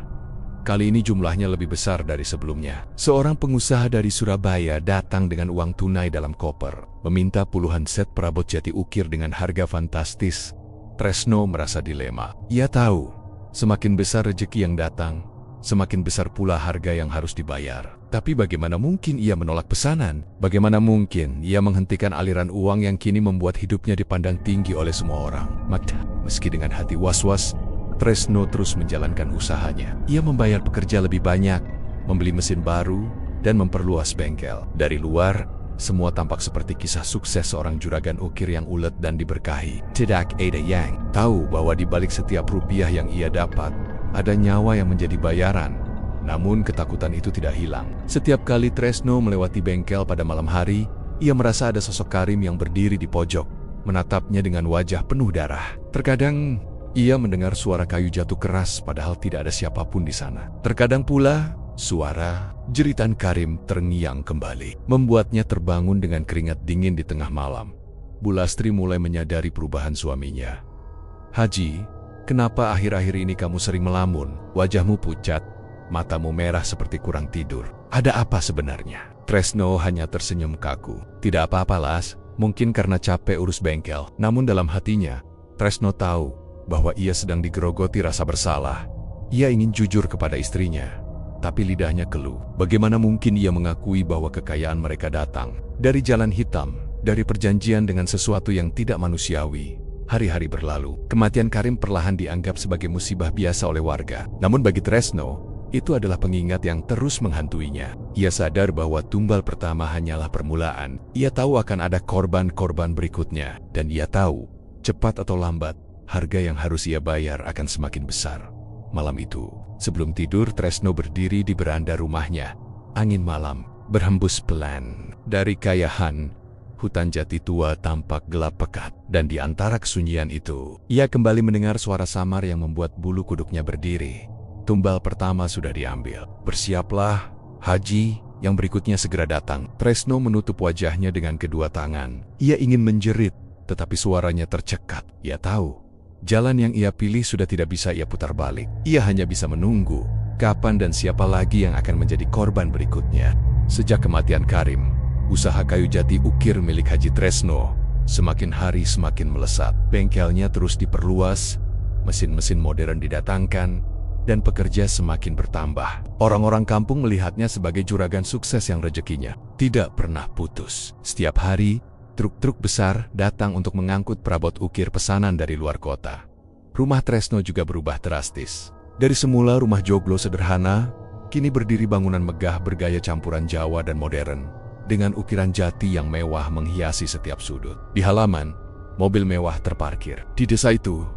Kali ini jumlahnya lebih besar dari sebelumnya. Seorang pengusaha dari Surabaya datang dengan uang tunai dalam koper, meminta puluhan set perabot jati ukir dengan harga fantastis. Tresno merasa dilema. Ia tahu, semakin besar rezeki yang datang, semakin besar pula harga yang harus dibayar. Tapi bagaimana mungkin ia menolak pesanan? Bagaimana mungkin ia menghentikan aliran uang yang kini membuat hidupnya dipandang tinggi oleh semua orang? Meski dengan hati was-was, Tresno terus menjalankan usahanya. Ia membayar pekerja lebih banyak, membeli mesin baru, dan memperluas bengkel. Dari luar, semua tampak seperti kisah sukses seorang juragan ukir yang ulet dan diberkahi. Tidak ada yang tahu bahwa di balik setiap rupiah yang ia dapat, ada nyawa yang menjadi bayaran. Namun ketakutan itu tidak hilang. Setiap kali Tresno melewati bengkel pada malam hari, ia merasa ada sosok Karim yang berdiri di pojok, menatapnya dengan wajah penuh darah. Terkadang, ia mendengar suara kayu jatuh keras padahal tidak ada siapapun di sana. Terkadang pula, suara jeritan Karim terngiang kembali, membuatnya terbangun dengan keringat dingin di tengah malam. Bu Lastri mulai menyadari perubahan suaminya. "Haji, kenapa akhir-akhir ini kamu sering melamun? Wajahmu pucat, matamu merah seperti kurang tidur. Ada apa sebenarnya?" Tresno hanya tersenyum kaku. "Tidak apa-apa, Las. Mungkin karena capek urus bengkel." Namun dalam hatinya, Tresno tahu bahwa ia sedang digerogoti rasa bersalah. Ia ingin jujur kepada istrinya, tapi lidahnya keluh. Bagaimana mungkin ia mengakui bahwa kekayaan mereka datang dari jalan hitam, dari perjanjian dengan sesuatu yang tidak manusiawi? Hari-hari berlalu, kematian Karim perlahan dianggap sebagai musibah biasa oleh warga. Namun bagi Tresno, itu adalah pengingat yang terus menghantuinya. Ia sadar bahwa tumbal pertama hanyalah permulaan. Ia tahu akan ada korban-korban berikutnya, dan ia tahu, cepat atau lambat, harga yang harus ia bayar akan semakin besar. Malam itu, sebelum tidur, Tresno berdiri di beranda rumahnya. Angin malam berhembus pelan. Dari kayahan, hutan jati tua tampak gelap pekat. Dan di antara kesunyian itu, ia kembali mendengar suara samar yang membuat bulu kuduknya berdiri. Tumbal pertama sudah diambil. "Bersiaplah, Haji, yang berikutnya segera datang." Tresno menutup wajahnya dengan kedua tangan. Ia ingin menjerit, tetapi suaranya tercekat. Ia tahu, jalan yang ia pilih sudah tidak bisa ia putar balik. Ia hanya bisa menunggu, kapan dan siapa lagi yang akan menjadi korban berikutnya. Sejak kematian Karim, usaha kayu jati ukir milik Haji Tresno semakin hari semakin melesat. Bengkelnya terus diperluas, mesin-mesin modern didatangkan, dan pekerja semakin bertambah. Orang-orang kampung melihatnya sebagai juragan sukses yang rezekinya tidak pernah putus. Setiap hari, truk-truk besar datang untuk mengangkut perabot ukir pesanan dari luar kota. Rumah Tresno juga berubah drastis. Dari semula rumah joglo sederhana, kini berdiri bangunan megah bergaya campuran Jawa dan modern, dengan ukiran jati yang mewah menghiasi setiap sudut. Di halaman, mobil mewah terparkir. Di desa itu,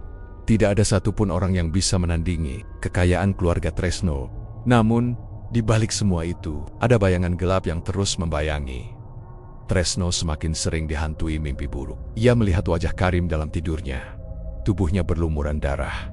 tidak ada satupun orang yang bisa menandingi kekayaan keluarga Tresno. Namun, di balik semua itu, ada bayangan gelap yang terus membayangi. Tresno semakin sering dihantui mimpi buruk. Ia melihat wajah Karim dalam tidurnya. Tubuhnya berlumuran darah,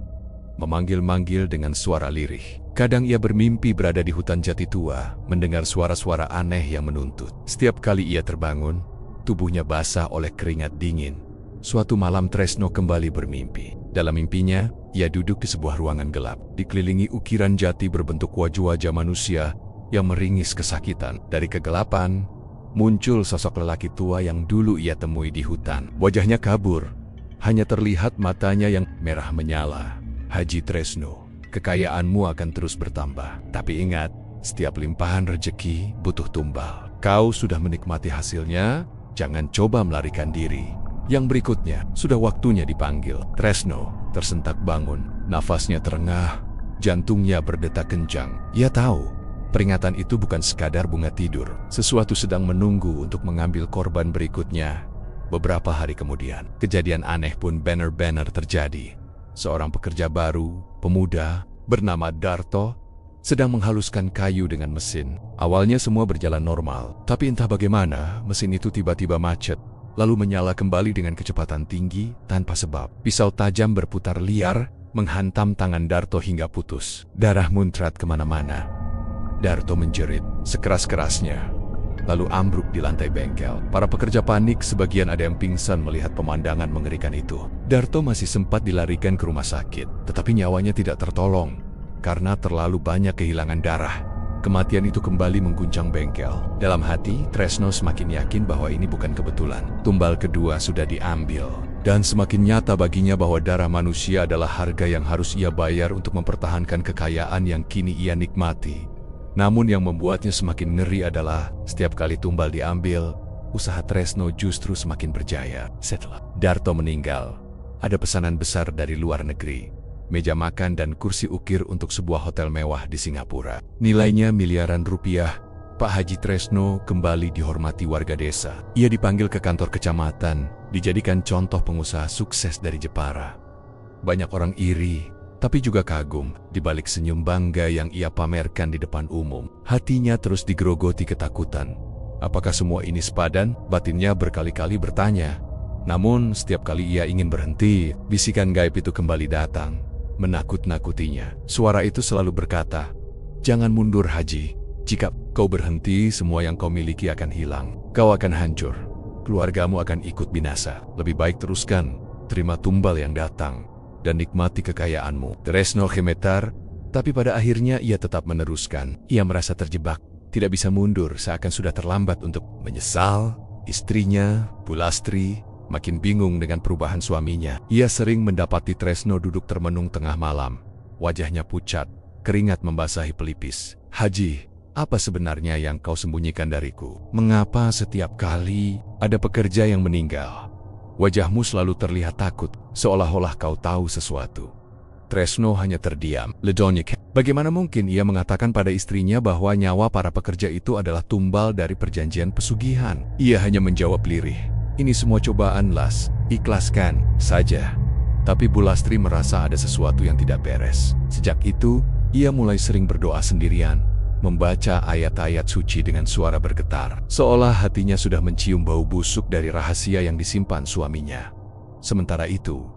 memanggil-manggil dengan suara lirih. Kadang ia bermimpi berada di hutan jati tua, mendengar suara-suara aneh yang menuntut. Setiap kali ia terbangun, tubuhnya basah oleh keringat dingin. Suatu malam Tresno kembali bermimpi. Dalam mimpinya, ia duduk di sebuah ruangan gelap, dikelilingi ukiran jati berbentuk wajah-wajah manusia yang meringis kesakitan. Dari kegelapan, muncul sosok lelaki tua yang dulu ia temui di hutan. Wajahnya kabur, hanya terlihat matanya yang merah menyala. "Haji Tresno, kekayaanmu akan terus bertambah. Tapi ingat, setiap limpahan rejeki butuh tumbal. Kau sudah menikmati hasilnya, jangan coba melarikan diri. Yang berikutnya, sudah waktunya dipanggil." Tresno tersentak bangun, nafasnya terengah, jantungnya berdetak kencang. Ia tahu, peringatan itu bukan sekadar bunga tidur. Sesuatu sedang menunggu untuk mengambil korban berikutnya. Beberapa hari kemudian, kejadian aneh pun benar-benar terjadi. Seorang pekerja baru, pemuda, bernama Darto, sedang menghaluskan kayu dengan mesin. Awalnya semua berjalan normal, tapi entah bagaimana, mesin itu tiba-tiba macet, lalu menyala kembali dengan kecepatan tinggi tanpa sebab. Pisau tajam berputar liar, menghantam tangan Darto hingga putus. Darah muncrat kemana-mana. Darto menjerit sekeras-kerasnya, lalu ambruk di lantai bengkel. Para pekerja panik, sebagian ada yang pingsan melihat pemandangan mengerikan itu. Darto masih sempat dilarikan ke rumah sakit, tetapi nyawanya tidak tertolong karena terlalu banyak kehilangan darah. Kematian itu kembali mengguncang bengkel. Dalam hati, Tresno semakin yakin bahwa ini bukan kebetulan. Tumbal kedua sudah diambil, dan semakin nyata baginya bahwa darah manusia adalah harga yang harus ia bayar untuk mempertahankan kekayaan yang kini ia nikmati. Namun yang membuatnya semakin ngeri adalah, setiap kali tumbal diambil, usaha Tresno justru semakin berjaya. Setelah Darto meninggal, ada pesanan besar dari luar negeri. meja makan dan kursi ukir untuk sebuah hotel mewah di Singapura. Nilainya miliaran rupiah. Pak Haji Tresno kembali dihormati warga desa. Ia dipanggil ke kantor kecamatan, dijadikan contoh pengusaha sukses dari Jepara. Banyak orang iri, tapi juga kagum di balik senyum bangga yang ia pamerkan di depan umum. Hatinya terus digerogoti ketakutan. Apakah semua ini sepadan? Batinnya berkali-kali bertanya. Namun setiap kali ia ingin berhenti, bisikan gaib itu kembali datang, menakut-nakutinya. Suara itu selalu berkata, "Jangan mundur, Haji. Jika kau berhenti, semua yang kau miliki akan hilang. Kau akan hancur. Keluargamu akan ikut binasa. Lebih baik teruskan, terima tumbal yang datang, dan nikmati kekayaanmu." Tresno gemetar, tapi pada akhirnya ia tetap meneruskan. Ia merasa terjebak, tidak bisa mundur, seakan sudah terlambat untuk menyesal. Istrinya, Bulastri, makin bingung dengan perubahan suaminya. Ia sering mendapati Tresno duduk termenung tengah malam. Wajahnya pucat, keringat membasahi pelipis. "Haji, apa sebenarnya yang kau sembunyikan dariku? Mengapa setiap kali ada pekerja yang meninggal, wajahmu selalu terlihat takut, seolah-olah kau tahu sesuatu?" Tresno hanya terdiam. Ledonyik. Bagaimana mungkin ia mengatakan pada istrinya bahwa nyawa para pekerja itu adalah tumbal dari perjanjian pesugihan? Ia hanya menjawab lirih, "Ini semua cobaan, Las. Ikhlaskan saja." Tapi Bulastri merasa ada sesuatu yang tidak beres. Sejak itu, ia mulai sering berdoa sendirian, membaca ayat-ayat suci dengan suara bergetar, seolah hatinya sudah mencium bau busuk dari rahasia yang disimpan suaminya. Sementara itu,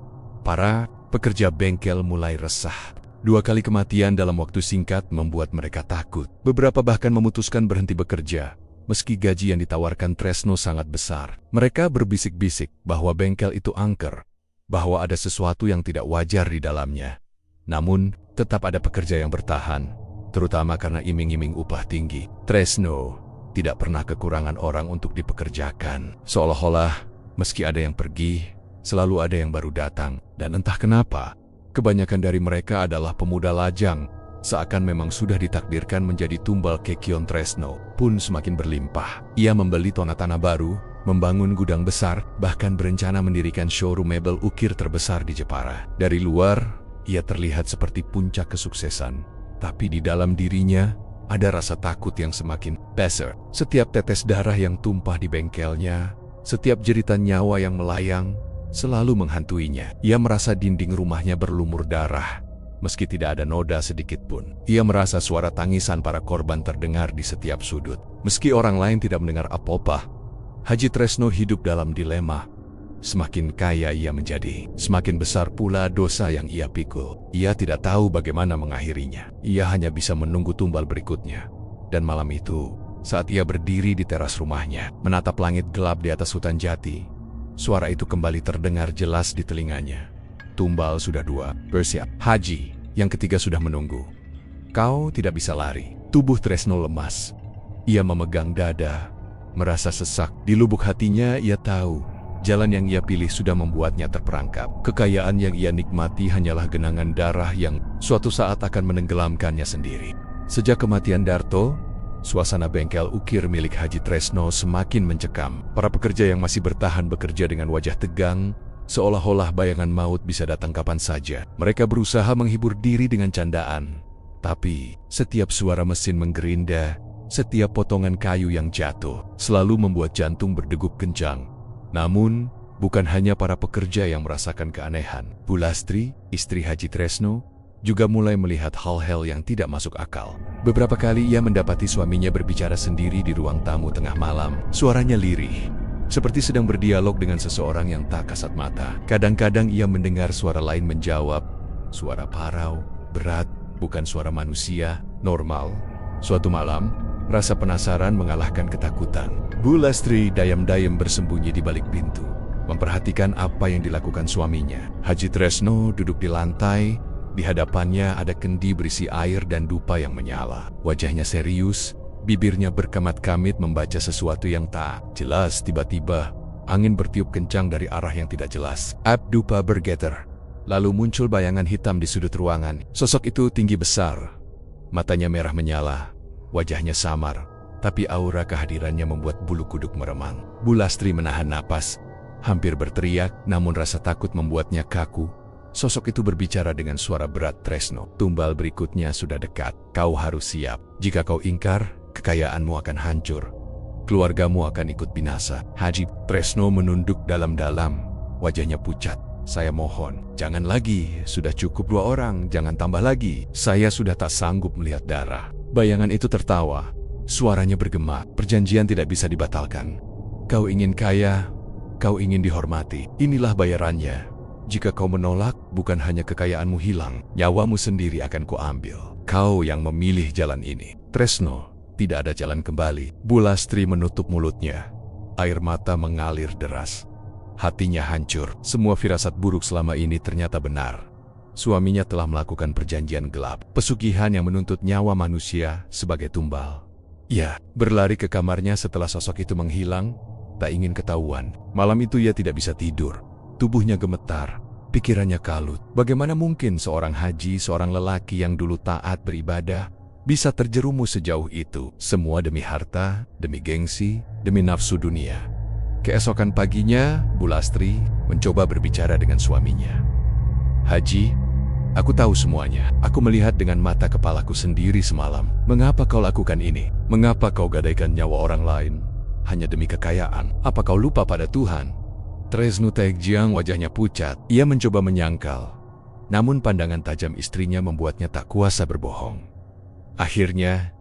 para pekerja bengkel mulai resah. 2 kali kematian dalam waktu singkat membuat mereka takut. Beberapa bahkan memutuskan berhenti bekerja, meski gaji yang ditawarkan Tresno sangat besar. Mereka berbisik-bisik bahwa bengkel itu angker, bahwa ada sesuatu yang tidak wajar di dalamnya. Namun, tetap ada pekerja yang bertahan, terutama karena iming-iming upah tinggi. Tresno tidak pernah kekurangan orang untuk dipekerjakan. Seolah-olah, meski ada yang pergi, selalu ada yang baru datang. Dan entah kenapa, kebanyakan dari mereka adalah pemuda lajang, seakan memang sudah ditakdirkan menjadi tumbal Kekion. Tresno pun semakin berlimpah. Ia membeli tanah baru, membangun gudang besar, bahkan berencana mendirikan showroom mebel ukir terbesar di Jepara. Dari luar, ia terlihat seperti puncak kesuksesan. Tapi di dalam dirinya, ada rasa takut yang semakin besar. Setiap tetes darah yang tumpah di bengkelnya, setiap jeritan nyawa yang melayang, selalu menghantuinya. Ia merasa dinding rumahnya berlumur darah, meski tidak ada noda sedikit pun. Ia merasa suara tangisan para korban terdengar di setiap sudut. Meski orang lain tidak mendengar apa-apa, Haji Tresno hidup dalam dilema. Semakin kaya ia menjadi, semakin besar pula dosa yang ia pikul. Ia tidak tahu bagaimana mengakhirinya. Ia hanya bisa menunggu tumbal berikutnya. Dan malam itu, saat ia berdiri di teras rumahnya, menatap langit gelap di atas hutan jati, suara itu kembali terdengar jelas di telinganya. "Tumbal sudah 2, bersiap." Haji, yang ketiga sudah menunggu. "Kau tidak bisa lari." Tubuh Tresno lemas. Ia memegang dada, merasa sesak. Di lubuk hatinya ia tahu, jalan yang ia pilih sudah membuatnya terperangkap. Kekayaan yang ia nikmati hanyalah genangan darah yang suatu saat akan menenggelamkannya sendiri. Sejak kematian Darto, suasana bengkel ukir milik Haji Tresno semakin mencekam. Para pekerja yang masih bertahan bekerja dengan wajah tegang, seolah-olah bayangan maut bisa datang kapan saja. Mereka berusaha menghibur diri dengan candaan. Tapi, setiap suara mesin menggerinda, setiap potongan kayu yang jatuh, selalu membuat jantung berdegup kencang. Namun, bukan hanya para pekerja yang merasakan keanehan. Bulastri, istri Haji Tresno, juga mulai melihat hal-hal yang tidak masuk akal. Beberapa kali ia mendapati suaminya berbicara sendiri di ruang tamu tengah malam. Suaranya lirih, seperti sedang berdialog dengan seseorang yang tak kasat mata. Kadang-kadang ia mendengar suara lain menjawab, suara parau, berat, bukan suara manusia, normal. Suatu malam, rasa penasaran mengalahkan ketakutan. Bulastri diam-diam bersembunyi di balik pintu, memperhatikan apa yang dilakukan suaminya. Haji Tresno duduk di lantai, di hadapannya ada kendi berisi air dan dupa yang menyala. Wajahnya serius, bibirnya berkamit-kamit membaca sesuatu yang tak jelas. Tiba-tiba, angin bertiup kencang dari arah yang tidak jelas. Api dupa bergetar, lalu muncul bayangan hitam di sudut ruangan. Sosok itu tinggi besar, matanya merah menyala, wajahnya samar, tapi aura kehadirannya membuat bulu kuduk meremang. Bulastri menahan napas, hampir berteriak, namun rasa takut membuatnya kaku. Sosok itu berbicara dengan suara berat, "Tresno, tumbal berikutnya sudah dekat. Kau harus siap. Jika kau ingkar, kekayaanmu akan hancur. Keluargamu akan ikut binasa." Haji Tresno menunduk dalam-dalam. Wajahnya pucat. "Saya mohon, jangan lagi. Sudah cukup 2 orang, jangan tambah lagi. Saya sudah tak sanggup melihat darah." Bayangan itu tertawa. Suaranya bergema. "Perjanjian tidak bisa dibatalkan. Kau ingin kaya, kau ingin dihormati. Inilah bayarannya. Jika kau menolak, bukan hanya kekayaanmu hilang, nyawamu sendiri akan kuambil. Kau yang memilih jalan ini." "Tresno, tidak ada jalan kembali." Bulastri menutup mulutnya. Air mata mengalir deras. Hatinya hancur. Semua firasat buruk selama ini ternyata benar. Suaminya telah melakukan perjanjian gelap, pesugihan yang menuntut nyawa manusia sebagai tumbal. Ia berlari ke kamarnya setelah sosok itu menghilang, tak ingin ketahuan. Malam itu ia tidak bisa tidur. Tubuhnya gemetar, pikirannya kalut. Bagaimana mungkin seorang haji, seorang lelaki yang dulu taat beribadah, bisa terjerumus sejauh itu? Semua demi harta, demi gengsi, demi nafsu dunia. Keesokan paginya, Bulastri mencoba berbicara dengan suaminya. "Haji, aku tahu semuanya. Aku melihat dengan mata kepalaku sendiri semalam. Mengapa kau lakukan ini? Mengapa kau gadaikan nyawa orang lain hanya demi kekayaan? Apa kau lupa pada Tuhan?" Tresno Taekjiang wajahnya pucat. Ia mencoba menyangkal. Namun pandangan tajam istrinya membuatnya tak kuasa berbohong. Akhirnya,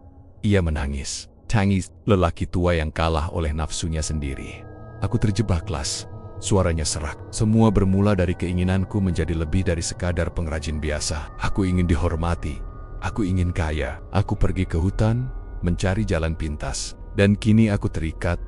ia menangis. Tangis lelaki tua yang kalah oleh nafsunya sendiri. "Aku terjebak, Las." Suaranya serak. "Semua bermula dari keinginanku menjadi lebih dari sekadar pengrajin biasa. Aku ingin dihormati. Aku ingin kaya. Aku pergi ke hutan, mencari jalan pintas. Dan kini aku terikat.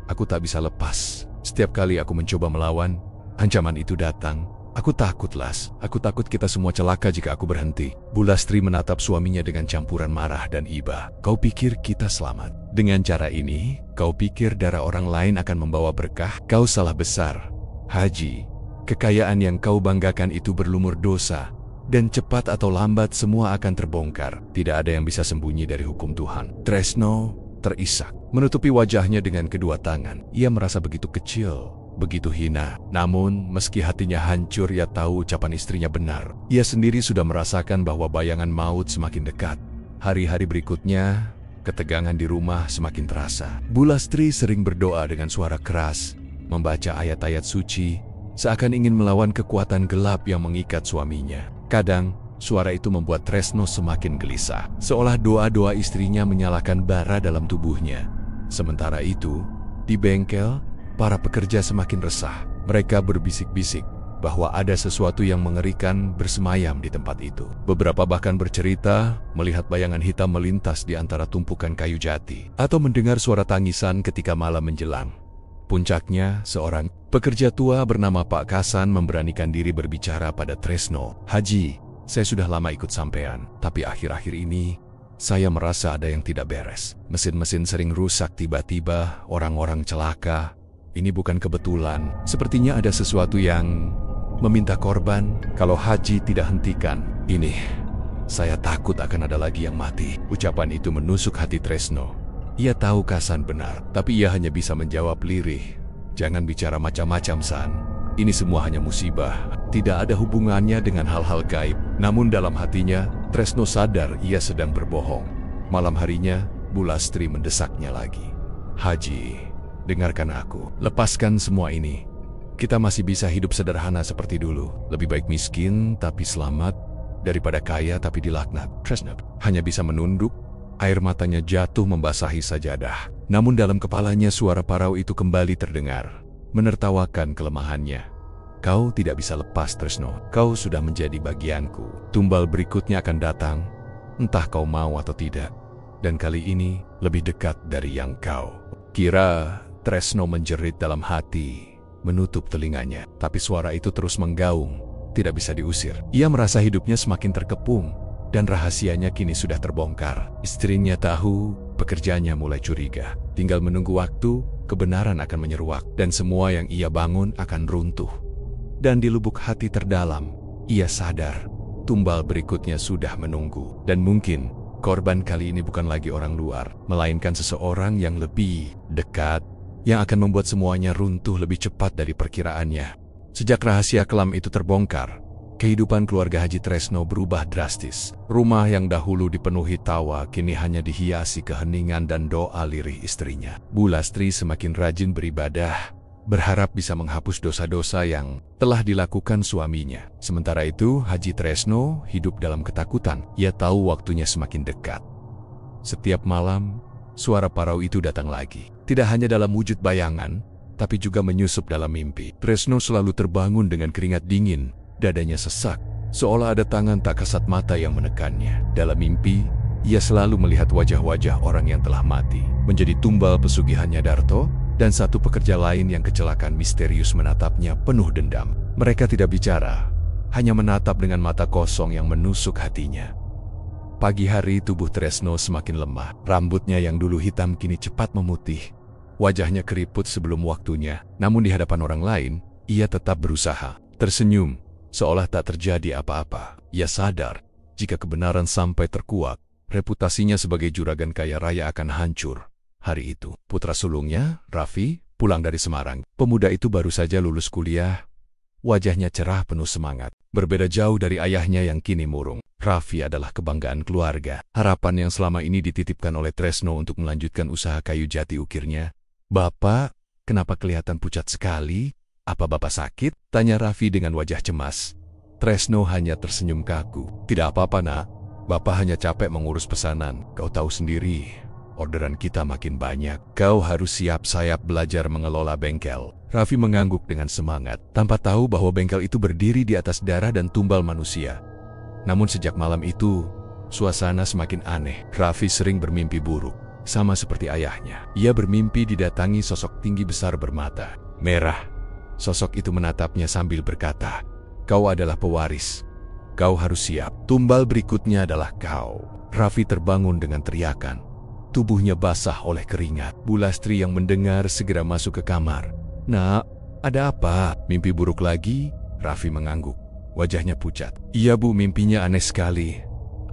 Aku tak bisa lepas. Setiap kali aku mencoba melawan, ancaman itu datang. Aku takut, Las. Aku takut kita semua celaka jika aku berhenti." Bulastri menatap suaminya dengan campuran marah dan iba. "Kau pikir kita selamat? Dengan cara ini, kau pikir darah orang lain akan membawa berkah? Kau salah besar. Haji, kekayaan yang kau banggakan itu berlumur dosa. Dan cepat atau lambat semua akan terbongkar. Tidak ada yang bisa sembunyi dari hukum Tuhan." Tresno terisak, menutupi wajahnya dengan kedua tangan. Ia merasa begitu kecil, begitu hina. Namun, meski hatinya hancur, ia tahu ucapan istrinya benar. Ia sendiri sudah merasakan bahwa bayangan maut semakin dekat. Hari-hari berikutnya, ketegangan di rumah semakin terasa. Bulastri sering berdoa dengan suara keras, membaca ayat-ayat suci, seakan ingin melawan kekuatan gelap yang mengikat suaminya. Kadang, suara itu membuat Tresno semakin gelisah, seolah doa-doa istrinya menyalakan bara dalam tubuhnya. Sementara itu, di bengkel, para pekerja semakin resah. Mereka berbisik-bisik bahwa ada sesuatu yang mengerikan bersemayam di tempat itu. Beberapa bahkan bercerita melihat bayangan hitam melintas di antara tumpukan kayu jati, atau mendengar suara tangisan ketika malam menjelang. Puncaknya, seorang pekerja tua bernama Pak Kasan memberanikan diri berbicara pada Tresno. "Haji, saya sudah lama ikut sampean, tapi akhir-akhir ini saya merasa ada yang tidak beres. Mesin-mesin sering rusak tiba-tiba, orang-orang celaka. Ini bukan kebetulan. Sepertinya ada sesuatu yang meminta korban. Kalau Haji tidak hentikan ini, saya takut akan ada lagi yang mati." Ucapan itu menusuk hati Tresno. Ia tahu Kasan benar, tapi ia hanya bisa menjawab lirih. "Jangan bicara macam-macam, San. Ini semua hanya musibah. Tidak ada hubungannya dengan hal-hal gaib." Namun dalam hatinya, Tresno sadar ia sedang berbohong. Malam harinya, Bulastri mendesaknya lagi. "Haji, dengarkan aku. Lepaskan semua ini. Kita masih bisa hidup sederhana seperti dulu. Lebih baik miskin tapi selamat, daripada kaya tapi dilaknat." Tresno hanya bisa menunduk. Air matanya jatuh membasahi sajadah. Namun dalam kepalanya suara parau itu kembali terdengar, menertawakan kelemahannya. "Kau tidak bisa lepas, Tresno. Kau sudah menjadi bagianku. Tumbal berikutnya akan datang, entah kau mau atau tidak. Dan kali ini lebih dekat dari yang kau kira." Tresno menjerit dalam hati, menutup telinganya. Tapi suara itu terus menggaung, tidak bisa diusir. Ia merasa hidupnya semakin terkepung. Dan rahasianya kini sudah terbongkar. Istrinya tahu, pekerjaannya mulai curiga. Tinggal menunggu waktu, kebenaran akan menyeruak. Dan semua yang ia bangun akan runtuh. Dan di lubuk hati terdalam, ia sadar, tumbal berikutnya sudah menunggu. Dan mungkin, korban kali ini bukan lagi orang luar, melainkan seseorang yang lebih dekat, yang akan membuat semuanya runtuh lebih cepat dari perkiraannya. Sejak rahasia kelam itu terbongkar, kehidupan keluarga Haji Tresno berubah drastis. Rumah yang dahulu dipenuhi tawa kini hanya dihiasi keheningan dan doa lirih istrinya. Bu Lastri semakin rajin beribadah, berharap bisa menghapus dosa-dosa yang telah dilakukan suaminya. Sementara itu, Haji Tresno hidup dalam ketakutan. Ia tahu waktunya semakin dekat. Setiap malam, suara parau itu datang lagi. Tidak hanya dalam wujud bayangan, tapi juga menyusup dalam mimpi. Tresno selalu terbangun dengan keringat dingin, dadanya sesak, seolah ada tangan tak kasat mata yang menekannya. Dalam mimpi, ia selalu melihat wajah-wajah orang yang telah mati, menjadi tumbal pesugihannya Darto, dan satu pekerja lain yang kecelakaan misterius menatapnya penuh dendam. Mereka tidak bicara, hanya menatap dengan mata kosong yang menusuk hatinya. Pagi hari tubuh Tresno semakin lemah. Rambutnya yang dulu hitam kini cepat memutih. Wajahnya keriput sebelum waktunya, namun di hadapan orang lain, ia tetap berusaha. Tersenyum, seolah tak terjadi apa-apa. Ia sadar, jika kebenaran sampai terkuak, reputasinya sebagai juragan kaya raya akan hancur. Hari itu, putra sulungnya, Raffi, pulang dari Semarang. Pemuda itu baru saja lulus kuliah. Wajahnya cerah penuh semangat. Berbeda jauh dari ayahnya yang kini murung. Raffi adalah kebanggaan keluarga. Harapan yang selama ini dititipkan oleh Tresno untuk melanjutkan usaha kayu jati ukirnya. "Bapak, kenapa kelihatan pucat sekali? Apa Bapak sakit?" tanya Raffi dengan wajah cemas. Tresno hanya tersenyum kaku. "Tidak apa-apa, Nak. Bapak hanya capek mengurus pesanan. Kau tahu sendiri, orderan kita makin banyak. Kau harus siap-siap belajar mengelola bengkel." Raffi mengangguk dengan semangat, tanpa tahu bahwa bengkel itu berdiri di atas darah dan tumbal manusia. Namun sejak malam itu, suasana semakin aneh. Raffi sering bermimpi buruk, sama seperti ayahnya. Ia bermimpi didatangi sosok tinggi besar bermata merah. Sosok itu menatapnya sambil berkata, "Kau adalah pewaris. Kau harus siap. Tumbal berikutnya adalah kau." Raffi terbangun dengan teriakan. Tubuhnya basah oleh keringat. Bu Lastri yang mendengar segera masuk ke kamar. "Nak, ada apa? Mimpi buruk lagi?" Raffi mengangguk. Wajahnya pucat. "Iya Bu, mimpinya aneh sekali.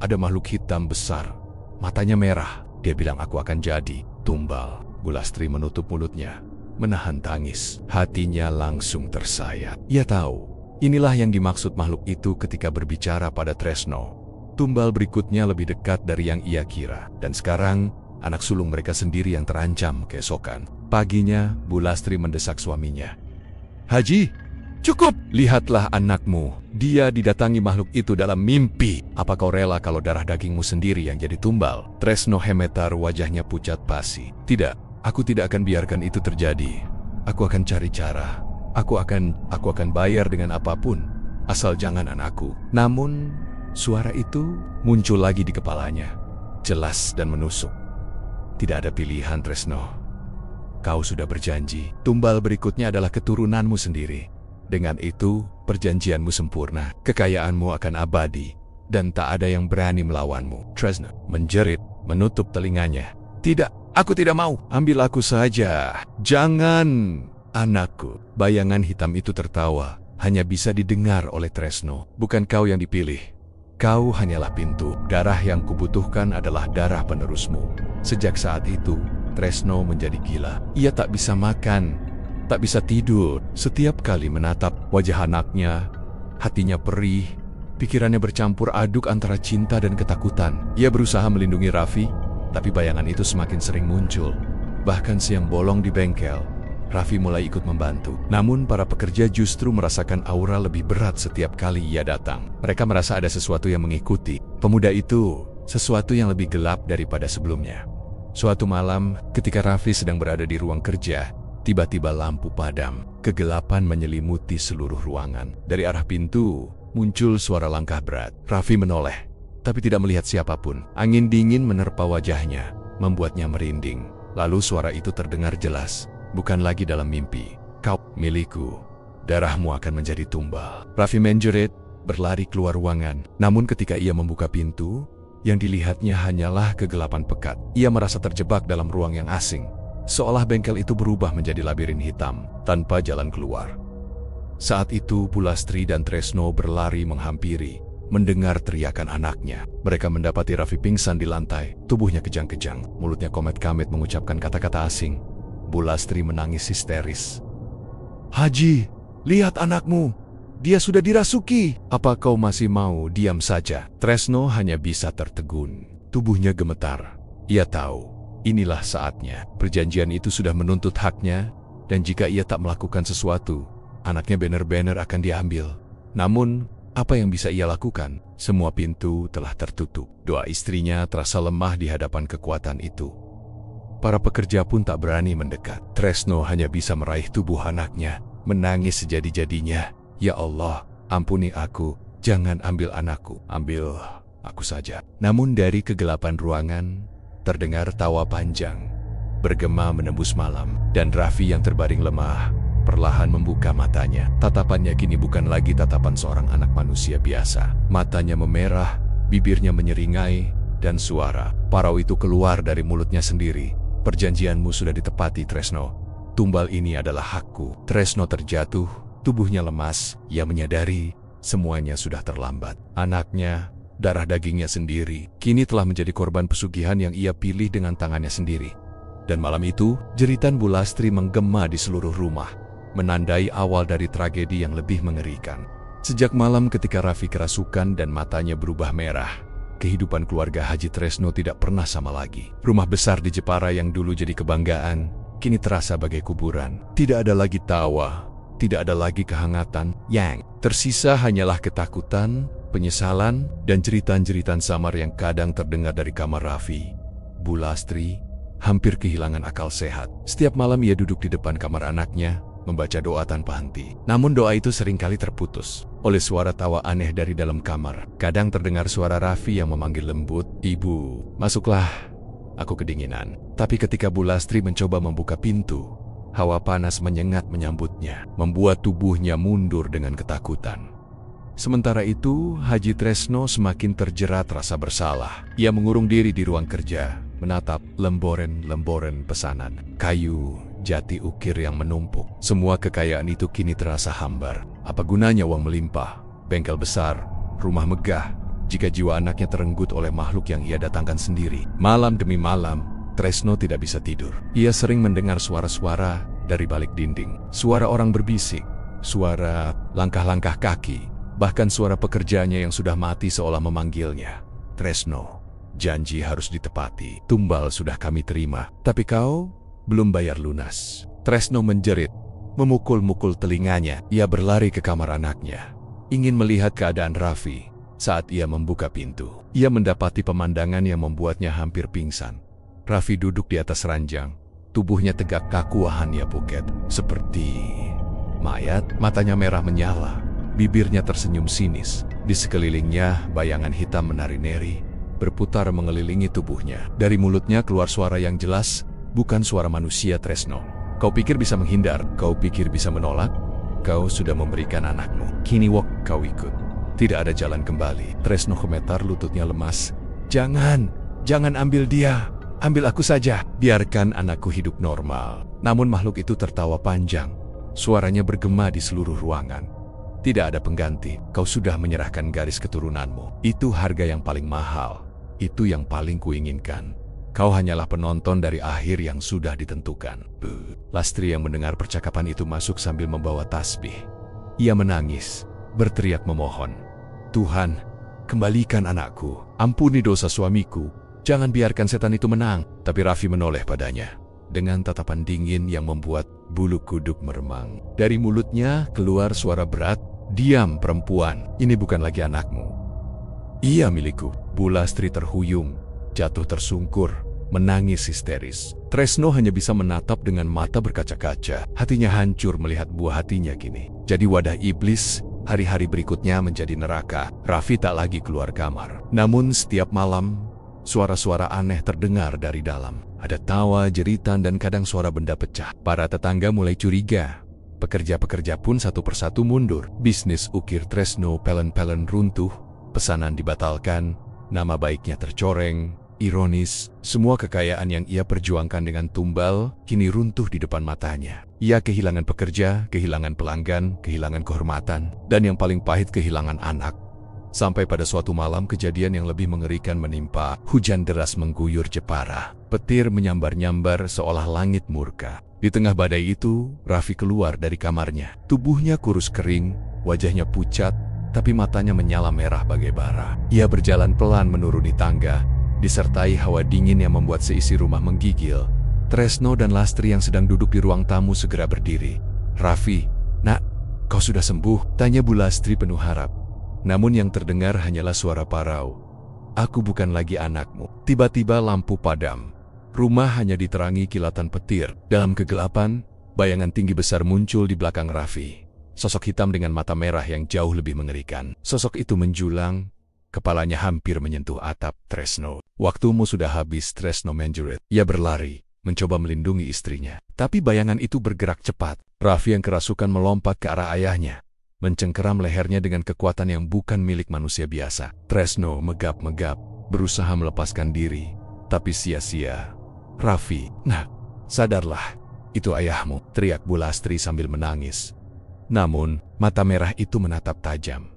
Ada makhluk hitam besar. Matanya merah. Dia bilang aku akan jadi tumbal." Bu Lastri menutup mulutnya, menahan tangis. Hatinya langsung tersayat. Ia tahu, inilah yang dimaksud makhluk itu ketika berbicara pada Tresno. Tumbal berikutnya lebih dekat dari yang ia kira. Dan sekarang, anak sulung mereka sendiri yang terancam keesokan. Paginya, Bu Lastri mendesak suaminya. "Haji, cukup! Lihatlah anakmu. Dia didatangi makhluk itu dalam mimpi. Apa kau rela kalau darah dagingmu sendiri yang jadi tumbal?" Tresno Hemetar, wajahnya pucat pasi. "Tidak, aku tidak akan biarkan itu terjadi. Aku akan cari cara. Aku akan bayar dengan apapun, asal jangan anakku." Namun, suara itu muncul lagi di kepalanya, jelas dan menusuk. "Tidak ada pilihan, Tresno. Kau sudah berjanji, tumbal berikutnya adalah keturunanmu sendiri. Dengan itu, perjanjianmu sempurna, kekayaanmu akan abadi, dan tak ada yang berani melawanmu." Tresno menjerit, menutup telinganya. "Tidak, aku tidak mau. Ambil aku saja. Jangan, anakku." Bayangan hitam itu tertawa, hanya bisa didengar oleh Tresno. "Bukan kau yang dipilih. Kau hanyalah pintu. Darah yang kubutuhkan adalah darah penerusmu." Sejak saat itu, Tresno menjadi gila. Ia tak bisa makan, tak bisa tidur. Setiap kali menatap wajah anaknya, hatinya perih, pikirannya bercampur aduk antara cinta dan ketakutan. Ia berusaha melindungi Raffi, tapi bayangan itu semakin sering muncul. Bahkan siang bolong di bengkel, Raffi mulai ikut membantu. Namun para pekerja justru merasakan aura lebih berat setiap kali ia datang. Mereka merasa ada sesuatu yang mengikuti pemuda itu, sesuatu yang lebih gelap daripada sebelumnya. Suatu malam, ketika Raffi sedang berada di ruang kerja, tiba-tiba lampu padam. Kegelapan menyelimuti seluruh ruangan. Dari arah pintu, muncul suara langkah berat. Raffi menoleh, tapi tidak melihat siapapun. Angin dingin menerpa wajahnya, membuatnya merinding. Lalu suara itu terdengar jelas, bukan lagi dalam mimpi. "Kau milikku, darahmu akan menjadi tumbal." Raffi menjerit, berlari keluar ruangan. Namun ketika ia membuka pintu, yang dilihatnya hanyalah kegelapan pekat. Ia merasa terjebak dalam ruang yang asing, seolah bengkel itu berubah menjadi labirin hitam, tanpa jalan keluar. Saat itu, Bu Lastri dan Tresno berlari menghampiri, mendengar teriakan anaknya. Mereka mendapati Raffi pingsan di lantai, tubuhnya kejang-kejang, mulutnya komet-kamit mengucapkan kata-kata asing. Bu Lastri menangis histeris. "Haji, lihat anakmu! Dia sudah dirasuki. Apa kau masih mau diam saja? Tresno hanya bisa tertegun. Tubuhnya gemetar. Ia tahu, inilah saatnya. Perjanjian itu sudah menuntut haknya, dan jika ia tak melakukan sesuatu, anaknya benar-benar akan diambil. Namun, apa yang bisa ia lakukan? Semua pintu telah tertutup. Doa istrinya terasa lemah di hadapan kekuatan itu. Para pekerja pun tak berani mendekat. Tresno hanya bisa meraih tubuh anaknya, menangis sejadi-jadinya. Ya Allah, ampuni aku, jangan ambil anakku, ambil aku saja. Namun dari kegelapan ruangan, terdengar tawa panjang, bergema menembus malam, dan Raffi yang terbaring lemah, perlahan membuka matanya. Tatapannya kini bukan lagi tatapan seorang anak manusia biasa. Matanya memerah, bibirnya menyeringai, dan suara parau itu keluar dari mulutnya sendiri. Perjanjianmu sudah ditepati, Tresno. Tumbal ini adalah hakku. Tresno terjatuh. Tubuhnya lemas, ia menyadari semuanya sudah terlambat. Anaknya, darah dagingnya sendiri, kini telah menjadi korban pesugihan yang ia pilih dengan tangannya sendiri. Dan malam itu, jeritan Bu Lastri menggema di seluruh rumah, menandai awal dari tragedi yang lebih mengerikan. Sejak malam ketika Raffi kerasukan dan matanya berubah merah, kehidupan keluarga Haji Tresno tidak pernah sama lagi. Rumah besar di Jepara yang dulu jadi kebanggaan, kini terasa bagai kuburan. Tidak ada lagi tawa. Tidak ada lagi kehangatan, yang tersisa hanyalah ketakutan, penyesalan, dan jeritan-jeritan samar yang kadang terdengar dari kamar Raffi. Bu Lastri hampir kehilangan akal sehat. Setiap malam ia duduk di depan kamar anaknya, membaca doa tanpa henti. Namun doa itu seringkali terputus oleh suara tawa aneh dari dalam kamar. Kadang terdengar suara Raffi yang memanggil lembut, "Ibu, masuklah, aku kedinginan." Tapi ketika Bu Lastri mencoba membuka pintu, hawa panas menyengat menyambutnya, membuat tubuhnya mundur dengan ketakutan. Sementara itu, Haji Tresno semakin terjerat rasa bersalah. Ia mengurung diri di ruang kerja, menatap lemboren-lemboren pesanan, kayu, jati ukir yang menumpuk. Semua kekayaan itu kini terasa hambar. Apa gunanya uang melimpah, bengkel besar, rumah megah, jika jiwa anaknya terenggut oleh makhluk yang ia datangkan sendiri? Malam demi malam, Tresno tidak bisa tidur. Ia sering mendengar suara-suara dari balik dinding. Suara orang berbisik, suara langkah-langkah kaki, bahkan suara pekerjaannya yang sudah mati seolah memanggilnya. "Tresno, janji harus ditepati. Tumbal sudah kami terima, tapi kau belum bayar lunas." Tresno menjerit, memukul-mukul telinganya. Ia berlari ke kamar anaknya, ingin melihat keadaan Raffi. Saat ia membuka pintu, ia mendapati pemandangan yang membuatnya hampir pingsan. Raffi duduk di atas ranjang, tubuhnya tegak kaku wahannya buket, seperti mayat. Matanya merah menyala, bibirnya tersenyum sinis. Di sekelilingnya, bayangan hitam menari-nari, berputar mengelilingi tubuhnya. Dari mulutnya keluar suara yang jelas, bukan suara manusia. "Tresno, kau pikir bisa menghindar? Kau pikir bisa menolak? Kau sudah memberikan anakmu, kini kau ikut. Tidak ada jalan kembali." Tresno gemetar, lututnya lemas. Jangan ambil dia. Ambil aku saja. Biarkan anakku hidup normal." Namun makhluk itu tertawa panjang. Suaranya bergema di seluruh ruangan. "Tidak ada pengganti. Kau sudah menyerahkan garis keturunanmu. Itu harga yang paling mahal. Itu yang paling kuinginkan. Kau hanyalah penonton dari akhir yang sudah ditentukan." Lastri yang mendengar percakapan itu masuk sambil membawa tasbih. Ia menangis, berteriak memohon, "Tuhan, kembalikan anakku. Ampuni dosa suamiku. Jangan biarkan setan itu menang." Tapi Raffi menoleh padanya dengan tatapan dingin yang membuat bulu kuduk meremang. Dari mulutnya keluar suara berat, "Diam, perempuan. Ini bukan lagi anakmu. Ia milikku." Bu Lastri terhuyung, jatuh tersungkur, menangis histeris. Tresno hanya bisa menatap dengan mata berkaca-kaca. Hatinya hancur melihat buah hatinya kini jadi wadah iblis. Hari-hari berikutnya menjadi neraka. Raffi tak lagi keluar kamar. Namun setiap malam, suara-suara aneh terdengar dari dalam. Ada tawa, jeritan, dan kadang suara benda pecah. Para tetangga mulai curiga. Pekerja-pekerja pun satu persatu mundur. Bisnis ukir Tresno pelen-pelen runtuh. Pesanan dibatalkan. Nama baiknya tercoreng. Ironis, semua kekayaan yang ia perjuangkan dengan tumbal kini runtuh di depan matanya. Ia kehilangan pekerja, kehilangan pelanggan, kehilangan kehormatan, dan yang paling pahit kehilangan anak. Sampai pada suatu malam kejadian yang lebih mengerikan menimpa. Hujan deras mengguyur Jepara. Petir menyambar-nyambar seolah langit murka. Di tengah badai itu, Raffi keluar dari kamarnya. Tubuhnya kurus kering, Wajahnya pucat, tapi matanya menyala merah bagai bara. Ia berjalan pelan menuruni tangga, disertai hawa dingin yang membuat seisi rumah menggigil. Tresno dan Lastri yang sedang duduk di ruang tamu segera berdiri. "Raffi, nak, kau sudah sembuh?" tanya Bu Lastri penuh harap. Namun yang terdengar hanyalah suara parau. "Aku bukan lagi anakmu." Tiba-tiba lampu padam. Rumah hanya diterangi kilatan petir. Dalam kegelapan, bayangan tinggi besar muncul di belakang Raffi. Sosok hitam dengan mata merah yang jauh lebih mengerikan. Sosok itu menjulang, kepalanya hampir menyentuh atap. "Tresno, waktumu sudah habis." Tresno menjerit. Ia berlari, mencoba melindungi istrinya. Tapi bayangan itu bergerak cepat. Raffi yang kerasukan melompat ke arah ayahnya, mencengkeram lehernya dengan kekuatan yang bukan milik manusia biasa. Tresno megap-megap, berusaha melepaskan diri, tapi sia-sia. "Raffi, nak, sadarlah, itu ayahmu," teriak Bu Lastri sambil menangis. Namun, mata merah itu menatap tajam.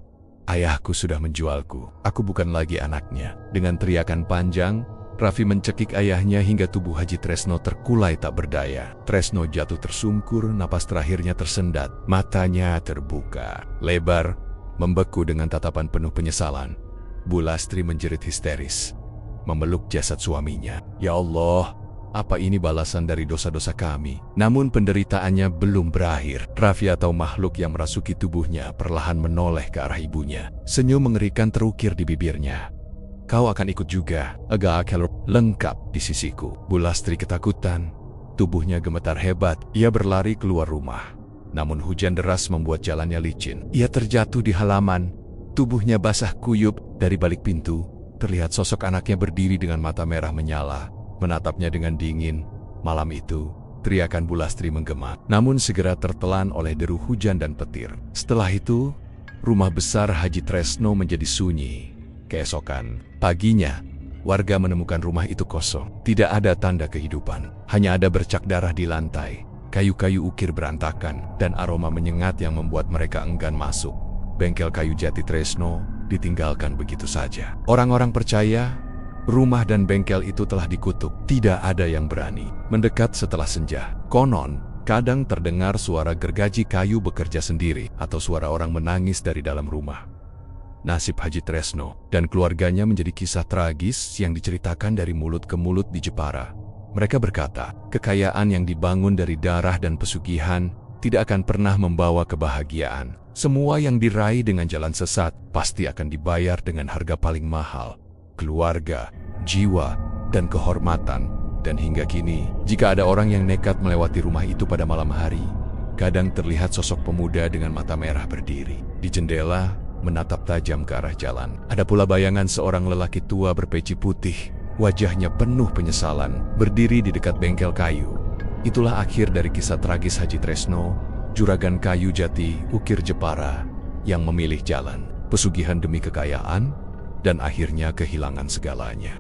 "Ayahku sudah menjualku, aku bukan lagi anaknya." Dengan teriakan panjang, Raffi mencekik ayahnya hingga tubuh Haji Tresno terkulai tak berdaya. Tresno jatuh tersungkur, napas terakhirnya tersendat. Matanya terbuka, lebar, membeku dengan tatapan penuh penyesalan. Bu Lastri menjerit histeris, memeluk jasad suaminya. "Ya Allah, apa ini balasan dari dosa-dosa kami?" Namun penderitaannya belum berakhir. Raffi atau makhluk yang merasuki tubuhnya perlahan menoleh ke arah ibunya. Senyum mengerikan terukir di bibirnya. "Kau akan ikut juga, agak lengkap di sisiku." Bu Lastri ketakutan, tubuhnya gemetar hebat. Ia berlari keluar rumah. Namun hujan deras membuat jalannya licin. Ia terjatuh di halaman, tubuhnya basah kuyup. Dari balik pintu, terlihat sosok anaknya berdiri dengan mata merah menyala, menatapnya dengan dingin. Malam itu, teriakan Bu Lastri menggema, namun segera tertelan oleh deru hujan dan petir. Setelah itu, rumah besar Haji Tresno menjadi sunyi. Keesokan paginya, warga menemukan rumah itu kosong. Tidak ada tanda kehidupan, hanya ada bercak darah di lantai, kayu-kayu ukir berantakan, dan aroma menyengat yang membuat mereka enggan masuk. Bengkel kayu jati Tresno ditinggalkan begitu saja. Orang-orang percaya rumah dan bengkel itu telah dikutuk. Tidak ada yang berani mendekat setelah senja. Konon, kadang terdengar suara gergaji kayu bekerja sendiri atau suara orang menangis dari dalam rumah. Nasib Haji Tresno dan keluarganya menjadi kisah tragis yang diceritakan dari mulut ke mulut di Jepara. Mereka berkata, kekayaan yang dibangun dari darah dan pesugihan tidak akan pernah membawa kebahagiaan. Semua yang diraih dengan jalan sesat pasti akan dibayar dengan harga paling mahal: keluarga, jiwa, dan kehormatan. Dan hingga kini, jika ada orang yang nekat melewati rumah itu pada malam hari, kadang terlihat sosok pemuda dengan mata merah berdiri di jendela, menatap tajam ke arah jalan. Ada pula bayangan seorang lelaki tua berpeci putih, wajahnya penuh penyesalan, berdiri di dekat bengkel kayu. Itulah akhir dari kisah tragis Haji Tresno, juragan kayu jati ukir Jepara, yang memilih jalan pesugihan demi kekayaan, dan akhirnya kehilangan segalanya.